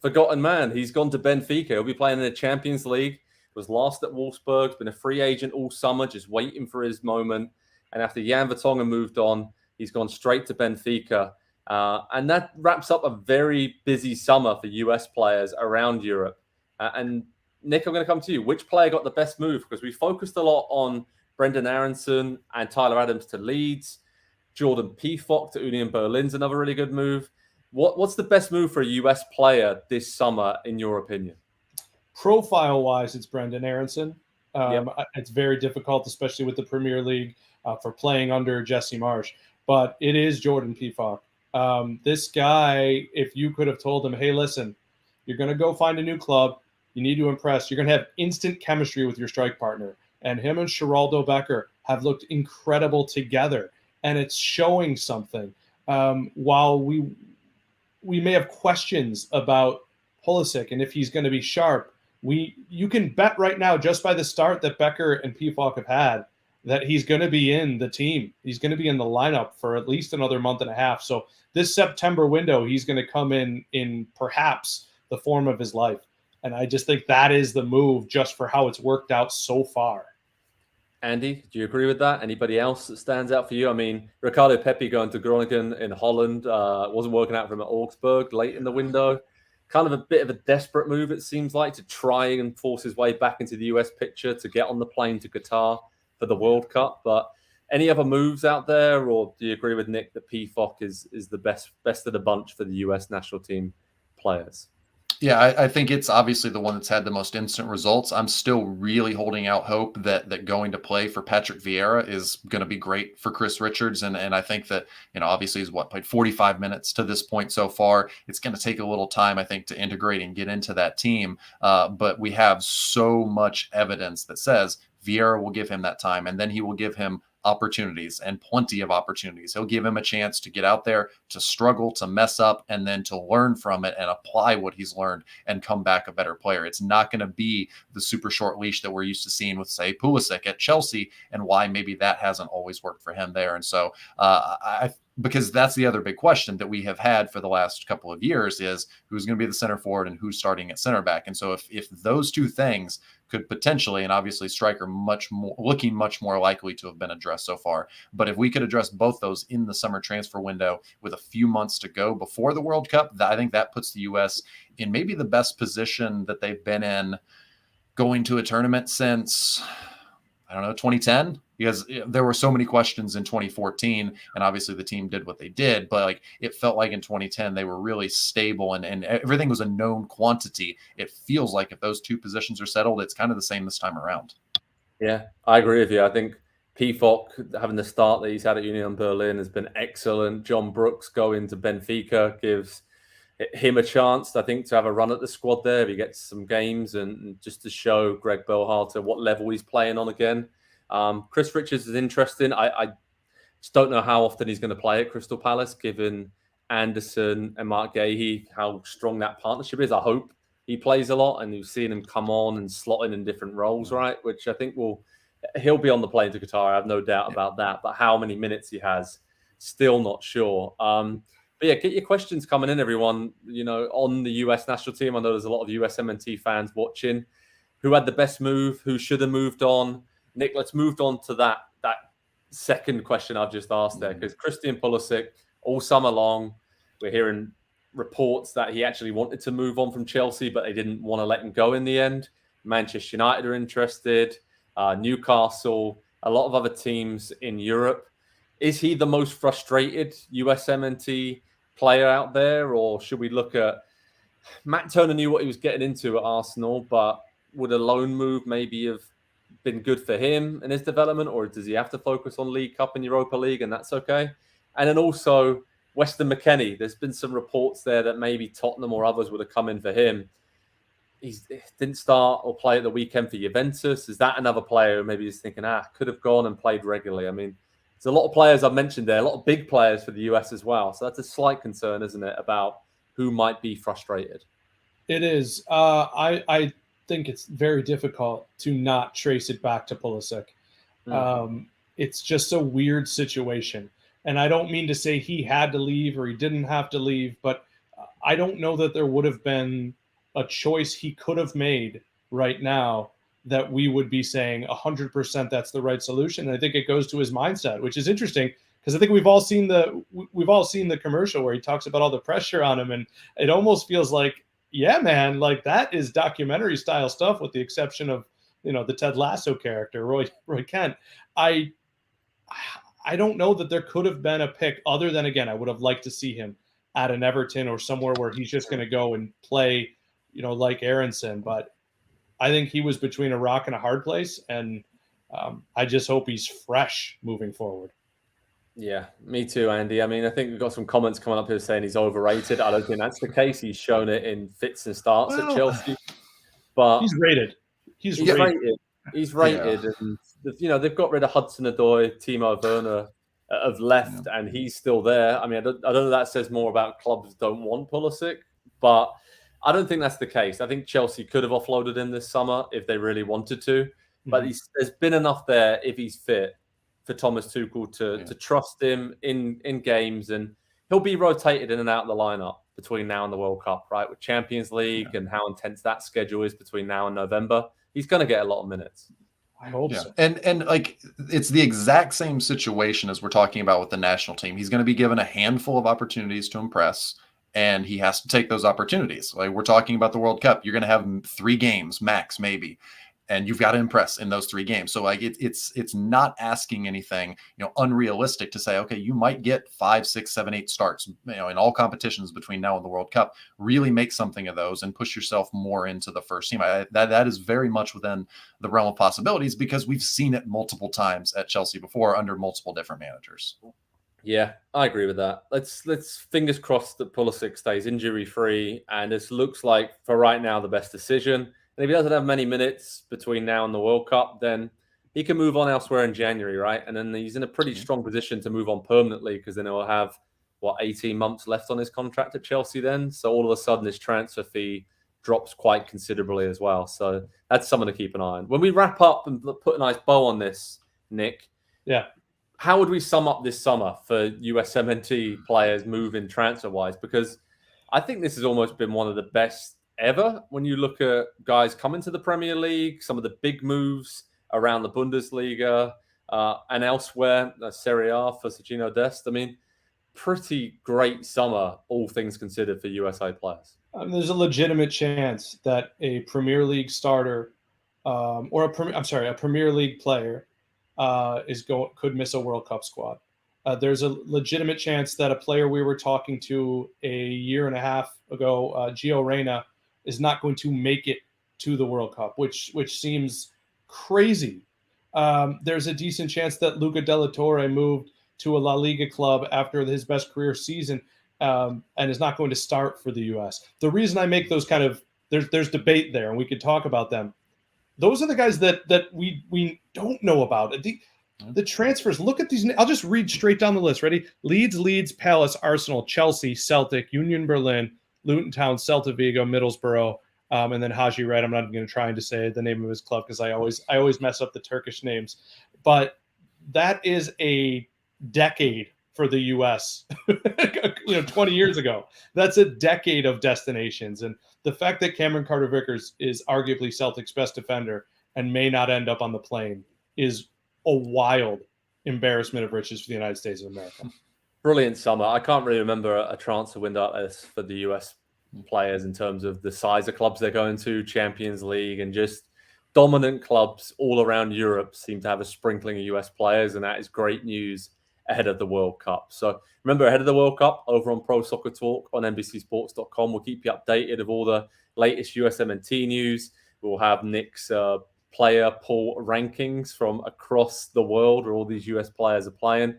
forgotten man. He's gone to Benfica. He'll be playing in the Champions League. Was last at Wolfsburg. Been a free agent all summer, just waiting for his moment. And after Jan Vertonghen moved on, he's gone straight to Benfica. And that wraps up a very busy summer for US players around Europe. And Nick, I'm going to come to you. Which player got the best move? Because we focused a lot on Brendan Aronson and Tyler Adams to Leeds. Jordan Pefok to Union Berlin's another really good move. What's the best move for a US player this summer, in your opinion? Profile-wise, it's Brendan Aronson. Yep. It's very difficult, especially with the Premier League, for playing under Jesse Marsch. But it is Jordan Pefok. This guy, if you could have told him, hey, listen, you're going to go find a new club. You need to impress. You're going to have instant chemistry with your strike partner. And him and Geraldo Becker have looked incredible together. And it's showing something. While we may have questions about Pulisic and if he's going to be sharp, you can bet right now, just by the start that Becker and Pefok have had, that he's going to be in the team. He's going to be in the lineup for at least another month and a half. So this September window, he's going to come in perhaps the form of his life. And I just think that is the move, just for how it's worked out so far. Andy, do you agree with that? Anybody else that stands out for you? I mean, Ricardo Pepi going to Groningen in Holland wasn't working out for him at Augsburg late in the window. Kind of a bit of a desperate move, it seems like, to try and force his way back into the US picture to get on the plane to Qatar for the World Cup. But any other moves out there, or do you agree with Nick that Pefok is the best of the bunch for the US national team players? Yeah, I think it's obviously the one that's had the most instant results. I'm still really holding out hope that going to play for Patrick Vieira is going to be great for Chris Richards. And I think that, obviously he's played 45 minutes to this point so far. It's going to take a little time, I think, to integrate and get into that team. But we have so much evidence that says Vieira will give him that time, and then he will give him opportunities, and plenty of opportunities. He'll give him a chance to get out there, to struggle, to mess up, and then to learn from it and apply what he's learned and come back a better player. It's not going to be the super short leash that we're used to seeing with, say, Pulisic at Chelsea, and why maybe that hasn't always worked for him there. And so I because that's the other big question that we have had for the last couple of years is who's going to be the center forward and who's starting at center back. And so if those two things could potentially, and obviously striker looking much more likely to have been addressed so far, but if we could address both those in the summer transfer window with a few months to go before the World Cup, I think that puts the U.S. in maybe the best position that they've been in going to a tournament since, I don't know, 2010, because there were so many questions in 2014, and obviously the team did what they did, but like it felt like in 2010 they were really stable and everything was a known quantity. It feels like if those two positions are settled, it's kind of the same this time around. Yeah, I agree with you. I think Pefok having the start that he's had at Union Berlin has been excellent. John Brooks going to Benfica gives him a chance, I think, to have a run at the squad there if he gets some games and just to show Greg Berhalter what level he's playing on again. Chris Richards is interesting. I just don't know how often he's going to play at Crystal Palace, given Anderson and Mark Gahey, how strong that partnership is. I hope he plays a lot, and you've seen him come on and slot in different roles, right? Which I think he'll be on the plane to Qatar. I have no doubt about that. But how many minutes he has, still not sure. But yeah, get your questions coming in, everyone. On the US national team, I know there's a lot of USMNT fans watching. Who had the best move? Who should have moved on? Nick, let's move on to that second question I've just asked there, because Christian Pulisic, all summer long, we're hearing reports that he actually wanted to move on from Chelsea, but they didn't want to let him go in the end. Manchester United are interested, Newcastle, a lot of other teams in Europe. Is he the most frustrated USMNT player out there, or should we look at Matt Turner? Knew what he was getting into at Arsenal, but would a loan move maybe have been good for him and his development, or does he have to focus on League Cup and Europa League, and that's okay? And then also Weston McKennie, there's been some reports there that maybe Tottenham or others would have come in for him. He didn't start or play at the weekend for Juventus. Is that another player who maybe is thinking, could have gone and played regularly? I mean, there's a lot of players I've mentioned there, a lot of big players for the US as well. So that's a slight concern, isn't it, about who might be frustrated? It is. I think it's very difficult to not trace it back to Pulisic. It's just a weird situation. And I don't mean to say he had to leave or he didn't have to leave, but I don't know that there would have been a choice he could have made right now that we would be saying 100% that's the right solution. And I think it goes to his mindset, which is interesting because I think we've all seen the commercial where he talks about all the pressure on him, and it almost feels like, yeah, man, like that is documentary style stuff, with the exception of the Ted Lasso character, Roy Kent. I don't know that there could have been a pick other than, again, I would have liked to see him at an Everton or somewhere where he's just going to go and play, like Aronson. But I think he was between a rock and a hard place, and I just hope he's fresh moving forward. Yeah, me too, Andy. I mean, I think we've got some comments coming up here saying he's overrated. I don't think that's the case. He's shown it in fits and starts at Chelsea, but he's rated. He's rated. He's rated, yeah. And they've got rid of Hudson-Odoi, Timo Werner have left, and he's still there. I mean, I don't know if that says more about clubs don't want Pulisic, but I don't think that's the case. I think Chelsea could have offloaded him this summer if they really wanted to, but there's been enough there if he's fit for Thomas Tuchel to trust him in games, and he'll be rotated in and out of the lineup between now and the World Cup, right? With Champions League and how intense that schedule is between now and November, he's going to get a lot of minutes. I hope so. And like it's the exact same situation as we're talking about with the national team. He's going to be given a handful of opportunities to impress, and he has to take those opportunities. Like we're talking about the World Cup, you're going to have 3 games max, maybe, and you've got to impress in those 3 games. So like it's not asking anything, unrealistic to say, okay, you might get 5, 6, 7, 8 starts, in all competitions between now and the World Cup. Really make something of those and push yourself more into the first team. That is very much within the realm of possibilities because we've seen it multiple times at Chelsea before under multiple different managers. Yeah, I agree with that. Let's fingers crossed that Pulisic stays injury free, and this looks like for right now the best decision. And if he doesn't have many minutes between now and the World Cup, then he can move on elsewhere in January, right? And then he's in a pretty strong position to move on permanently because then he'll have, 18 months left on his contract at Chelsea then. So all of a sudden his transfer fee drops quite considerably as well. So that's something to keep an eye on. When we wrap up and put a nice bow on this, Nick, how would we sum up this summer for USMNT players moving transfer-wise? Because I think this has almost been one of the best ever when you look at guys coming to the Premier League, some of the big moves around the Bundesliga and elsewhere, Serie A for Sergio Dest. I mean, pretty great summer, all things considered, for USA players. There's a legitimate chance that a Premier League starter or a Premier League player could miss a World Cup squad. There's a legitimate chance that a player we were talking to a year and a half ago, Gio Reyna, is not going to make it to the World Cup, which seems crazy. There's a decent chance that Luca de la Torre moved to a La Liga club after his best career season and is not going to start for the U.S. The reason I make those there's debate there, and we could talk about them. Those are the guys that we don't know about. The transfers, look at these. I'll just read straight down the list. Ready? Leeds, Palace, Arsenal, Chelsea, Celtic, Union Berlin, Luton Town, Celta Vigo, Middlesbrough, and then Haji Red. I'm not going to try to say the name of his club because I always mess up the Turkish names. But that is a decade for the U.S. 20 years ago. That's a decade of destinations. And the fact that Cameron Carter-Vickers is arguably Celtic's best defender and may not end up on the plane is a wild embarrassment of riches for the United States of America. Brilliant summer. I can't really remember a transfer window like this for the US players in terms of the size of clubs they're going to, Champions League, and just dominant clubs all around Europe seem to have a sprinkling of US players, and that is great news ahead of the World Cup. So remember, ahead of the World Cup, over on Pro Soccer Talk on NBCSports.com, we'll keep you updated of all the latest USMNT news. We'll have Nick's player pool rankings from across the world where all these US players are playing.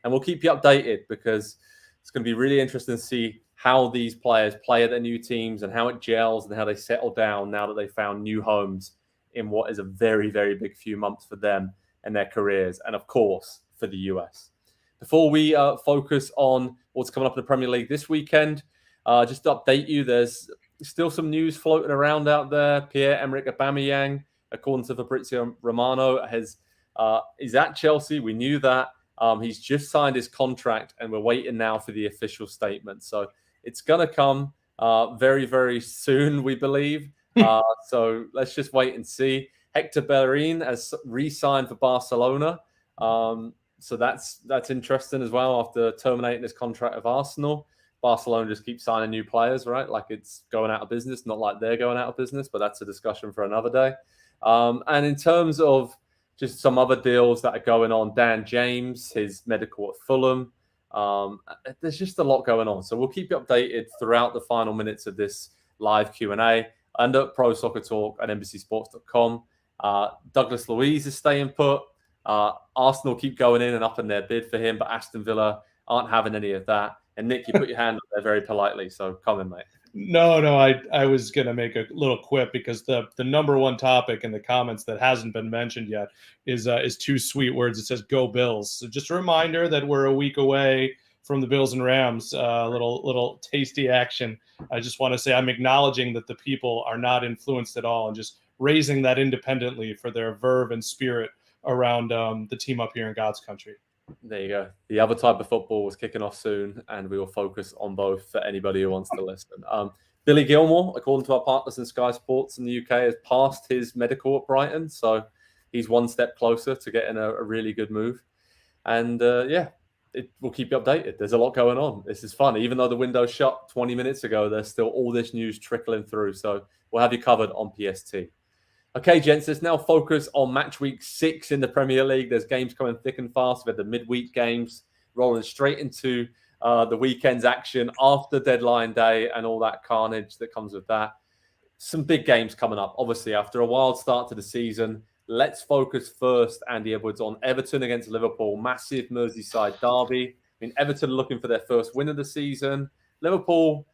And we'll keep you updated because it's going to be really interesting to see how these players play at their new teams and how it gels and how they settle down now that they found new homes in what is a very, very big few months for them and their careers. And of course, for the US. Before we focus on what's coming up in the Premier League this weekend, just to update you, there's still some news floating around out there. Pierre-Emerick Aubameyang, according to Fabrizio Romano, is at Chelsea. We knew that. He's just signed his contract, and we're waiting now for the official statement. So it's going to come very, very soon, we believe. So let's just wait and see. Hector Bellerin has re-signed for Barcelona. So that's interesting as well. After terminating his contract with Arsenal, Barcelona just keeps signing new players, right? Like it's going out of business, not like they're going out of business, but that's a discussion for another day. And in terms of just some other deals that are going on, Dan James, his medical at Fulham, there's just a lot going on. So we'll keep you updated throughout the final minutes of this live Q&A and at Pro Soccer Talk at NBCSports.com. Douglas Luiz is staying put. Arsenal keep going in and up in their bid for him, but Aston Villa aren't having any of that. And Nick, you put your hand up there very politely, so come in, mate. No, I was going to make a little quip because the number one topic in the comments that hasn't been mentioned yet is two sweet words. It says "Go Bills." So just a reminder that we're a week away from the Bills and Rams. Little tasty action. I just want to say I'm acknowledging that the people are not influenced at all and just raising that independently for their verve and spirit around the team up here in God's country. There you go. The other type of football is kicking off soon, and we will focus on both for anybody who wants to listen. Billy Gilmore, according to our partners in Sky Sports in the UK, has passed his medical at Brighton, so he's one step closer to getting a really good move. And we'll keep you updated. There's a lot going on. This is fun. Even though the window's shut 20 minutes ago, there's still all this news trickling through. So we'll have you covered on PST. Okay, gents, let's now focus on match week 6 in the Premier League. There's games coming thick and fast. We've had the midweek games rolling straight into the weekend's action after deadline day and all that carnage that comes with that. Some big games coming up. Obviously, after a wild start to the season, let's focus first, Andy Edwards, on Everton against Liverpool. Massive Merseyside derby. I mean, Everton looking for their first win of the season. Liverpool,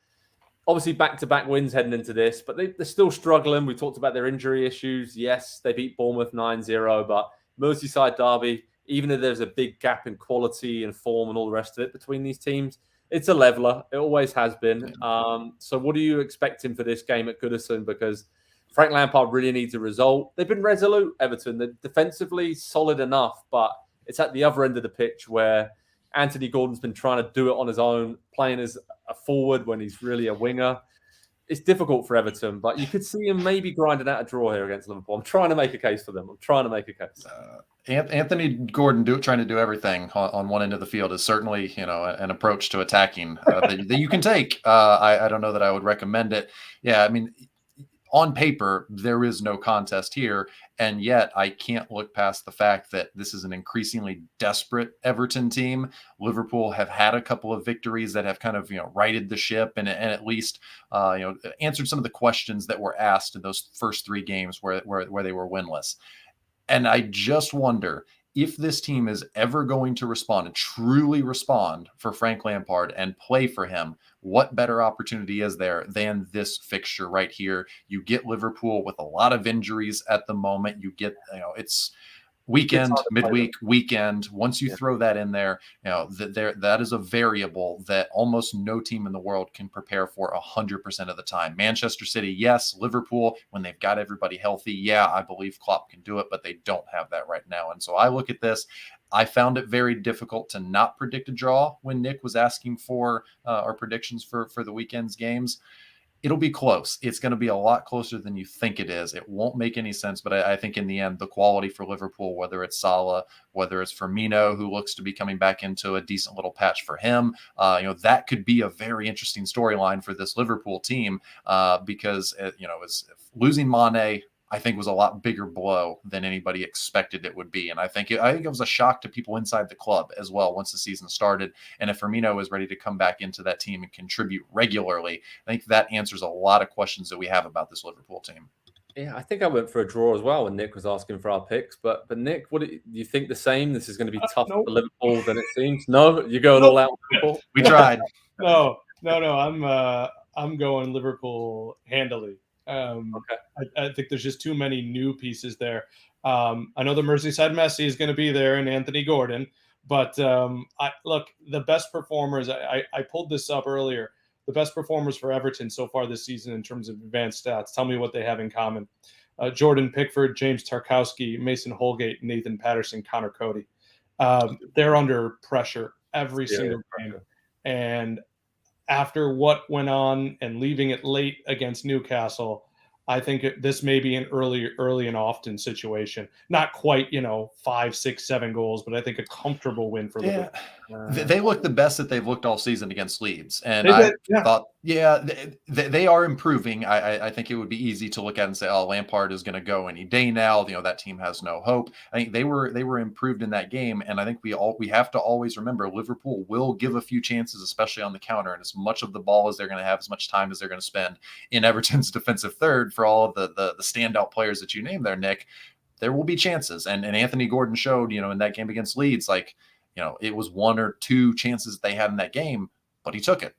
obviously, back-to-back wins heading into this, but they're still struggling. We talked about their injury issues. Yes, they beat Bournemouth 9-0, but Merseyside derby, even if there's a big gap in quality and form and all the rest of it between these teams, it's a leveler. It always has been. So what are you expecting for this game at Goodison? Because Frank Lampard really needs a result. They've been resolute, Everton. They're defensively solid enough, but It's at the other end of the pitch where Anthony Gordon's been trying to do it on his own, playing as a forward when he's really a winger. It's difficult for Everton, but you could see him maybe grinding out a draw here against Liverpool. I'm trying to make a case for them. Anthony Gordon trying to do everything on one end of the field is certainly, an approach to attacking that you can take. I don't know that I would recommend it. Yeah, I mean, on paper, there is no contest here. And yet I can't look past the fact that this is an increasingly desperate Everton team. Liverpool have had a couple of victories that have kind of, righted the ship and at least, answered some of the questions that were asked in those first 3 games where they were winless. And I just wonder if this team is ever going to respond and truly respond for Frank Lampard and play for him. What better opportunity is there than this fixture right here? You get Liverpool with a lot of injuries at the moment. You get, it's weekend, midweek, weekend. Once you throw that in there, that is a variable that almost no team in the world can prepare for 100% of the time. Manchester City, yes. Liverpool, when they've got everybody healthy, yeah, I believe Klopp can do it, but they don't have that right now. And so I look at this. I found it very difficult to not predict a draw when Nick was asking for our predictions for the weekend's games. It'll be close. It's going to be a lot closer than you think it is. It won't make any sense, but I think in the end, the quality for Liverpool, whether it's Salah, whether it's Firmino, who looks to be coming back into a decent little patch for him, that could be a very interesting storyline for this Liverpool team because, as losing Mane, I think was a lot bigger blow than anybody expected it would be. And I think it was a shock to people inside the club as well once the season started. And if Firmino is ready to come back into that team and contribute regularly, I think that answers a lot of questions that we have about this Liverpool team. Yeah, I think I went for a draw as well when Nick was asking for our picks. But Nick, do you think the same? This is going to be tougher for Liverpool than it seems. No, you're going all out with Liverpool? We tried. No. I'm going Liverpool handily. Okay. I think there's just too many new pieces there. I know the Merseyside Messi is going to be there and Anthony Gordon, but look, the best performers, I pulled this up earlier, the best performers for Everton so far this season in terms of advanced stats. Tell me what they have in common. Jordan Pickford, James Tarkowski, Mason Holgate, Nathan Patterson, Connor Cody. They're under pressure every single game. And after what went on and leaving it late against Newcastle, I think this may be an early and often situation. Not quite, 5, 6, 7 goals, but I think a comfortable win for Liverpool. They look the best that they've looked all season against Leeds. And I thought, they are improving. I think it would be easy to look at and say, oh, Lampard is going to go any day now. That team has no hope. I think they were improved in that game. And I think we have to always remember Liverpool will give a few chances, especially on the counter. And as much of the ball as they're going to have, as much time as they're going to spend in Everton's defensive third for all of the standout players that you named there, Nick, there will be chances. And Anthony Gordon showed, in that game against Leeds, it was 1 or 2 chances they had in that game, but he took it.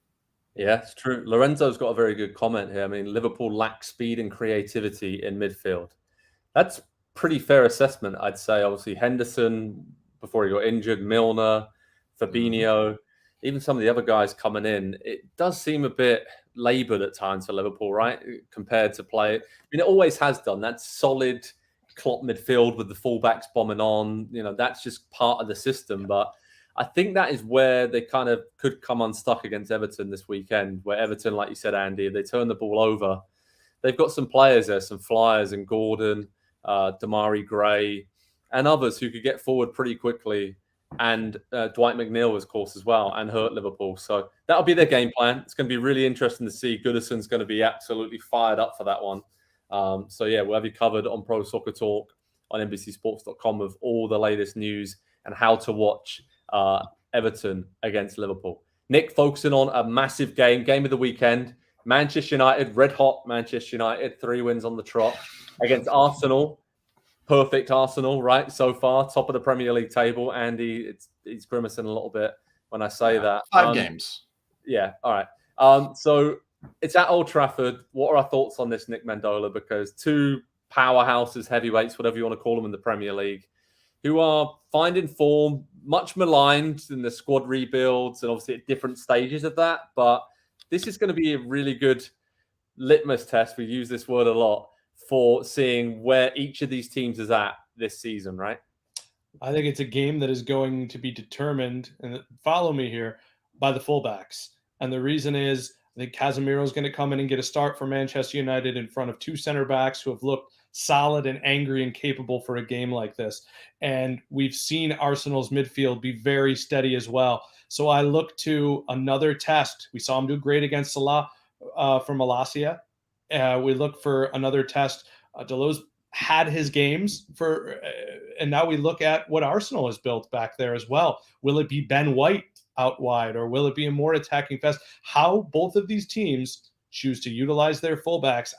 Yeah, it's true. Lorenzo's got a very good comment here. I mean, Liverpool lacks speed and creativity in midfield. That's pretty fair assessment, I'd say. Obviously, Henderson, before he got injured, Milner, Fabinho, even some of the other guys coming in, it does seem a bit laboured at times for Liverpool, right? Compared to play. I mean, it always has done. That solid Klopp midfield with the fullbacks bombing on, that's just part of the system. But I think that is where they kind of could come unstuck against Everton this weekend, where Everton, like you said, Andy, they turn the ball over. They've got some players there, some flyers in Gordon, Damari Gray, and others who could get forward pretty quickly. And Dwight McNeil, of course, as well, and hurt Liverpool. So that'll be their game plan. It's going to be really interesting to see. Goodison's going to be absolutely fired up for that one. We'll have you covered on Pro Soccer Talk on NBCSports.com with all the latest news and how to watch Everton against Liverpool. Nick, focusing on a massive game of the weekend. Manchester United, red hot Manchester United, 3 wins on the trot against Arsenal. Perfect Arsenal, right? So far, top of the Premier League table. Andy, he's grimacing a little bit when I say that. 5 games. Yeah, all right. So it's at Old Trafford. What are our thoughts on this, Nick Mendola? Because 2 powerhouses, heavyweights, whatever you want to call them in the Premier League, who are finding form, much maligned in the squad rebuilds and obviously at different stages of that. But this is going to be a really good litmus test. We use this word a lot for seeing where each of these teams is at this season, right? I think it's a game that is going to be determined, and follow me here, by the fullbacks. And the reason is I think Casemiro is going to come in and get a start for Manchester United in front of two center backs who have looked solid and angry and capable for a game like this. And we've seen Arsenal's midfield be very steady as well. So I look to another test. We saw him do great against Salah from Malacia. We look for another test. Deleuze had his games and now we look at what Arsenal has built back there as well. Will it be Ben White out wide, or will it be a more attacking fest? How both of these teams choose to utilize their fullbacks.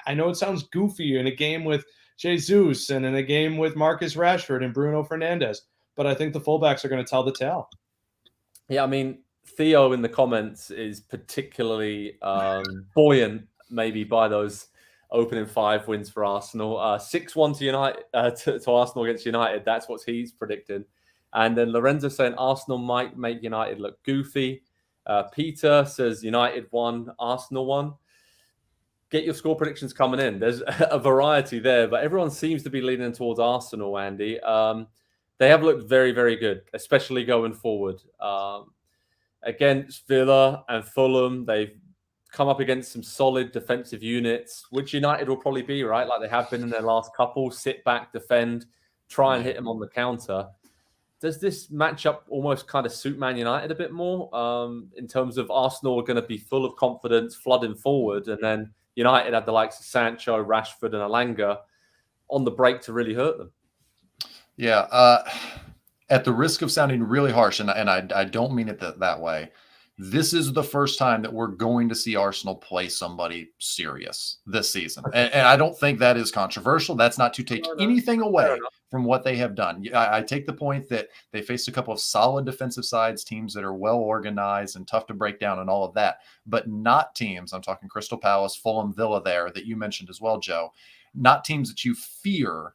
I know it sounds goofy in a game with Jesus and in a game with Marcus Rashford and Bruno Fernandes, but I think the fullbacks are going to tell the tale. Yeah, I mean, Theo in the comments is particularly buoyant, maybe, by those opening 5 wins for Arsenal. 6-1 to United, to Arsenal against United. That's what he's predicting. And then Lorenzo saying Arsenal might make United look goofy. Peter says United won, Arsenal won. Get your score predictions coming in. There's a variety there, but everyone seems to be leaning towards Arsenal, Andy. They have looked very, very good, especially going forward. Against Villa and Fulham, they've come up against some solid defensive units, which United will probably be, right? Like they have been in their last couple. Sit back, defend, try and hit them on the counter. Does this matchup almost kind of suit Man United a bit more in terms of Arsenal are going to be full of confidence, flooding forward, and then United had the likes of Sancho, Rashford, and Alanga on the break to really hurt them? Yeah. At the risk of sounding really harsh, and I don't mean it that way, this is the first time that we're going to see Arsenal play somebody serious this season. And I don't think that is controversial. That's not to take anything away from what they have done. I take the point that they faced a couple of solid defensive sides, teams that are well organized and tough to break down and all of that, but not teams, I'm talking Crystal Palace, Fulham, Villa there that you mentioned as well, Joe, not teams that you fear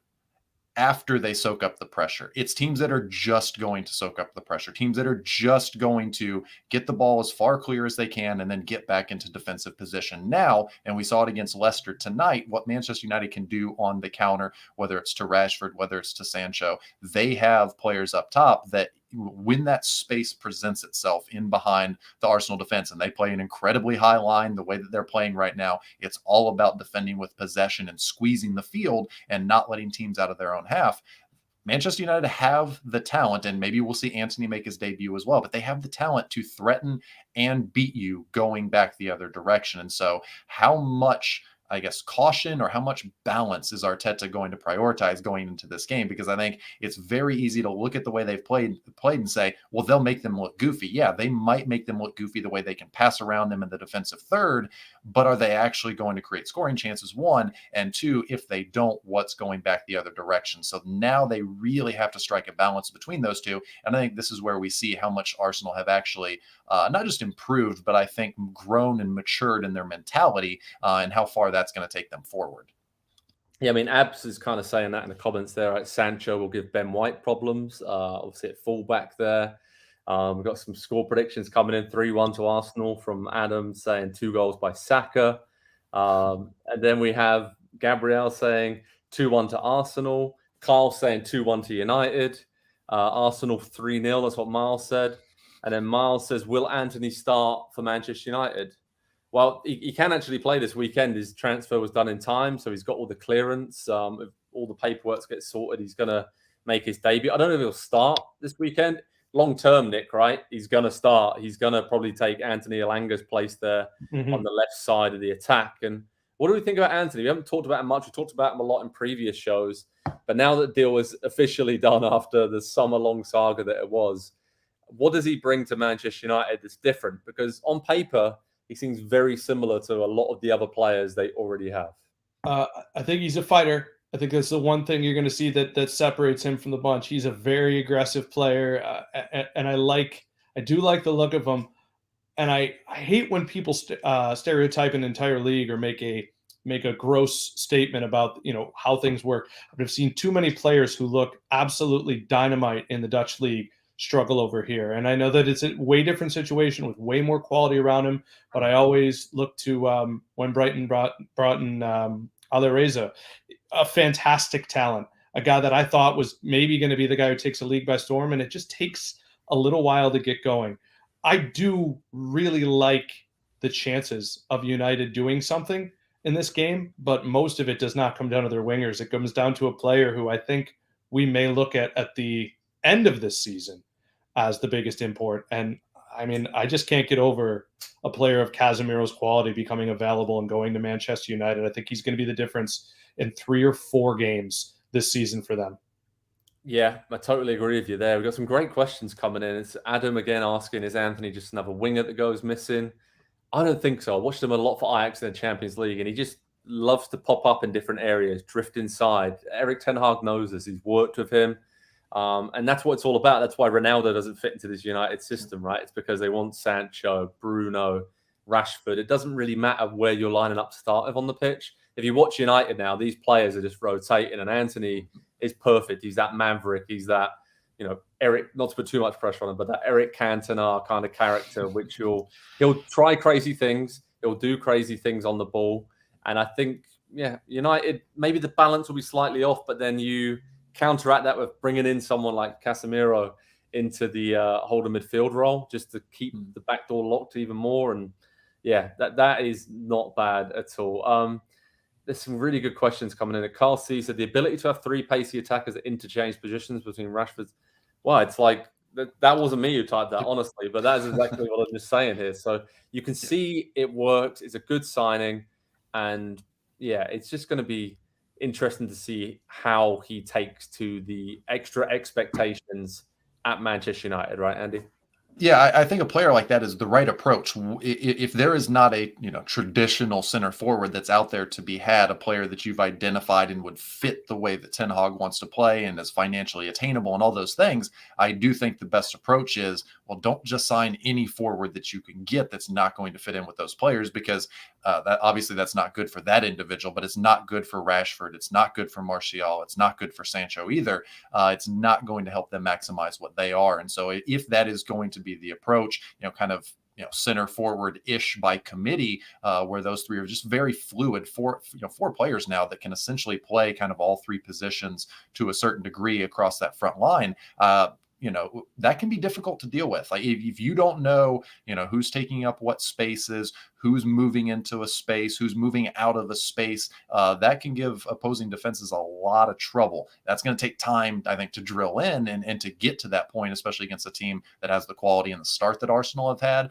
after they soak up the pressure. It's teams that are just going to soak up the pressure, teams that are just going to get the ball as far clear as they can and then get back into defensive position. Now, and we saw it against Leicester tonight, what Manchester United can do on the counter, whether it's to Rashford, whether it's to Sancho, they have players up top that when that space presents itself in behind the Arsenal defense, and they play an incredibly high line the way that they're playing right now, it's all about defending with possession and squeezing the field and not letting teams out of their own half. Manchester United have the talent, and maybe we'll see Antony make his debut as well, but they have the talent to threaten and beat you going back the other direction. And so how much, I guess, caution or how much balance is Arteta going to prioritize going into this game? Because I think it's very easy to look at the way they've played and say, well, they'll make them look goofy. Yeah, they might make them look goofy the way they can pass around them in the defensive third, but are they actually going to create scoring chances? One, and two, if they don't, what's going back the other direction? So now they really have to strike a balance between those two. And I think this is where we see how much Arsenal have actually not just improved, but I think grown and matured in their mentality and how far that's going to take them forward. Yeah, I mean, Abs is kind of saying that in the comments there. Right? Sancho will give Ben White problems, obviously at fullback there. We've got some score predictions coming in, 3-1 to Arsenal from Adam saying 2 goals by Saka. And then we have Gabriel saying 2-1 to Arsenal. Carl saying 2-1 to United. Arsenal 3-0, that's what Miles said. And then Miles says, will Antony start for Manchester United? Well, he can actually play this weekend. His transfer was done in time, so he's got all the clearance. If all the paperwork gets sorted, he's going to make his debut. I don't know if he'll start this weekend. Long term, Nick, right? He's going to start. He's going to probably take Anthony Elanga's place there on the left side of the attack. And what do we think about Antony? We haven't talked about him much. We talked about him a lot in previous shows. But now that the deal is officially done after the summer-long saga that it was, what does he bring to Manchester United that's different? Because on paper, he seems very similar to a lot of the other players they already have. I think he's a fighter. I think that's the one thing you're going to see that separates him from the bunch. He's a very aggressive player, and I do like the look of him. And I hate when people stereotype an entire league or make a gross statement about how things work. But I've seen too many players who look absolutely dynamite in the Dutch league struggle over here. And I know that it's a way different situation with way more quality around him, but I always look to when Brighton brought in Alireza, a fantastic talent. a guy that I thought was maybe going to be the guy who takes the league by storm, and it just takes a little while to get going. I do really like the chances of United doing something in this game, but most of it does not come down to their wingers. It comes down to a player who I think we may look at the end of this season as the biggest import. And I mean, I just can't get over a player of Casemiro's quality becoming available and going to Manchester United. I think he's going to be the difference in 3 or 4 games this season for them. Yeah, I totally agree with you there. We've got some great questions coming in. It's Adam again asking, is Anthony just another winger that goes missing? I don't think so. I watched him a lot for Ajax in the Champions League, and he just loves to pop up in different areas, drift inside. Eric Ten Hag knows this. He's worked with him. And that's what it's all about. That's why Ronaldo doesn't fit into this United system, right? It's because they want Sancho, Bruno, Rashford. It doesn't really matter where you're lining up to start with on the pitch. If you watch United now, these players are just rotating, and Anthony is perfect. He's that maverick. He's that, Eric, not to put too much pressure on him, but that Eric Cantona kind of character, which he'll try crazy things. He'll do crazy things on the ball. And I think, United, maybe the balance will be slightly off, but then you counteract that with bringing in someone like Casemiro into the holder midfield role just to keep the back door locked even more. And that is not bad at all. There's some really good questions coming in. Carl C said the ability to have 3 pacey attackers that interchange positions between Rashford's. Well, it's like that wasn't me who typed that, honestly, but that is exactly what I'm just saying here. So you can see it works. It's a good signing. And it's just going to be interesting to see how he takes to the extra expectations at Manchester United, right, Andy? Yeah, I think a player like that is the right approach. If there is not a traditional center forward that's out there to be had, a player that you've identified and would fit the way that Ten Hag wants to play and is financially attainable and all those things, I do think the best approach is, well, don't just sign any forward that you can get that's not going to fit in with those players, because that's not good for that individual, but it's not good for Rashford. It's not good for Martial. It's not good for Sancho either. It's not going to help them maximize what they are. And so if that is going to be the approach, center forward-ish by committee, where those 3 are just very fluid. 4 players now that can essentially play kind of all 3 positions to a certain degree across that front line. That can be difficult to deal with. Like if you don't know, who's taking up what spaces, who's moving into a space, who's moving out of a space, that can give opposing defenses a lot of trouble. That's going to take time, I think, to drill in and to get to that point, especially against a team that has the quality and the start that Arsenal have had.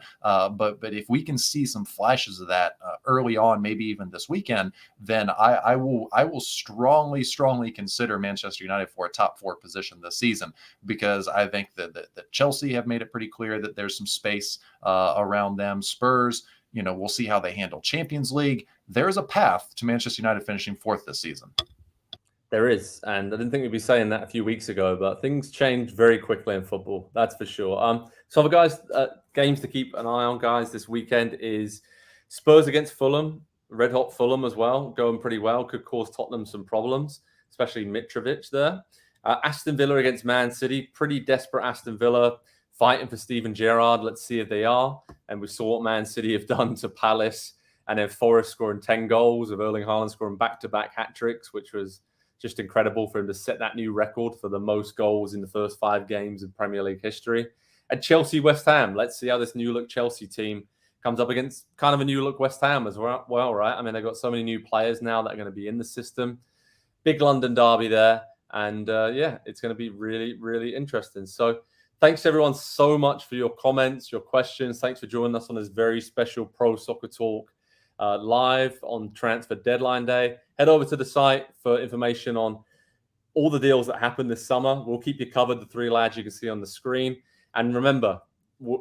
But if we can see some flashes of that early on, maybe even this weekend, then I will strongly consider Manchester United for a top 4 position this season, because I think that Chelsea have made it pretty clear that there's some space around them. Spurs, we'll see how they handle Champions League. There's a path to Manchester United finishing 4th this season. There is, and I didn't think we'd be saying that a few weeks ago, but things change very quickly in football, that's for sure. So, guys, games to keep an eye on, guys, this weekend is Spurs against Fulham, red hot Fulham as well, going pretty well, could cause Tottenham some problems, especially Mitrovic there. Aston Villa against Man City, pretty desperate Aston Villa, fighting for Steven Gerrard. Let's see if they are. And we saw what Man City have done to Palace, and then Forest scoring 10 goals, of Erling Haaland scoring back-to-back hat-tricks, which was just incredible for him to set that new record for the most goals in the first 5 games in Premier League history. And Chelsea-West Ham, let's see how this new-look Chelsea team comes up against kind of a new-look West Ham as well, right? I mean, they've got so many new players now that are going to be in the system. Big London derby there. And it's going to be really, really interesting. So thanks everyone so much for your comments, your questions. Thanks for joining us on this very special Pro Soccer Talk live on Transfer Deadline Day. Head over to the site for information on all the deals that happened this summer. We'll keep you covered, the 3 lads you can see on the screen. And remember,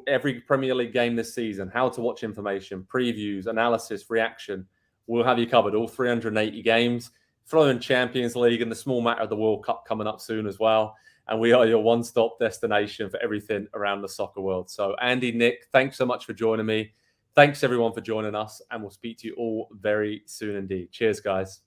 every Premier League game this season, how to watch information, previews, analysis, reaction, we'll have you covered, all 380 games. Throw in Champions League and the small matter of the World Cup coming up soon as well. And we are your one-stop destination for everything around the soccer world. So Andy, Nick, thanks so much for joining me. Thanks everyone for joining us, and we'll speak to you all very soon indeed. Cheers, guys.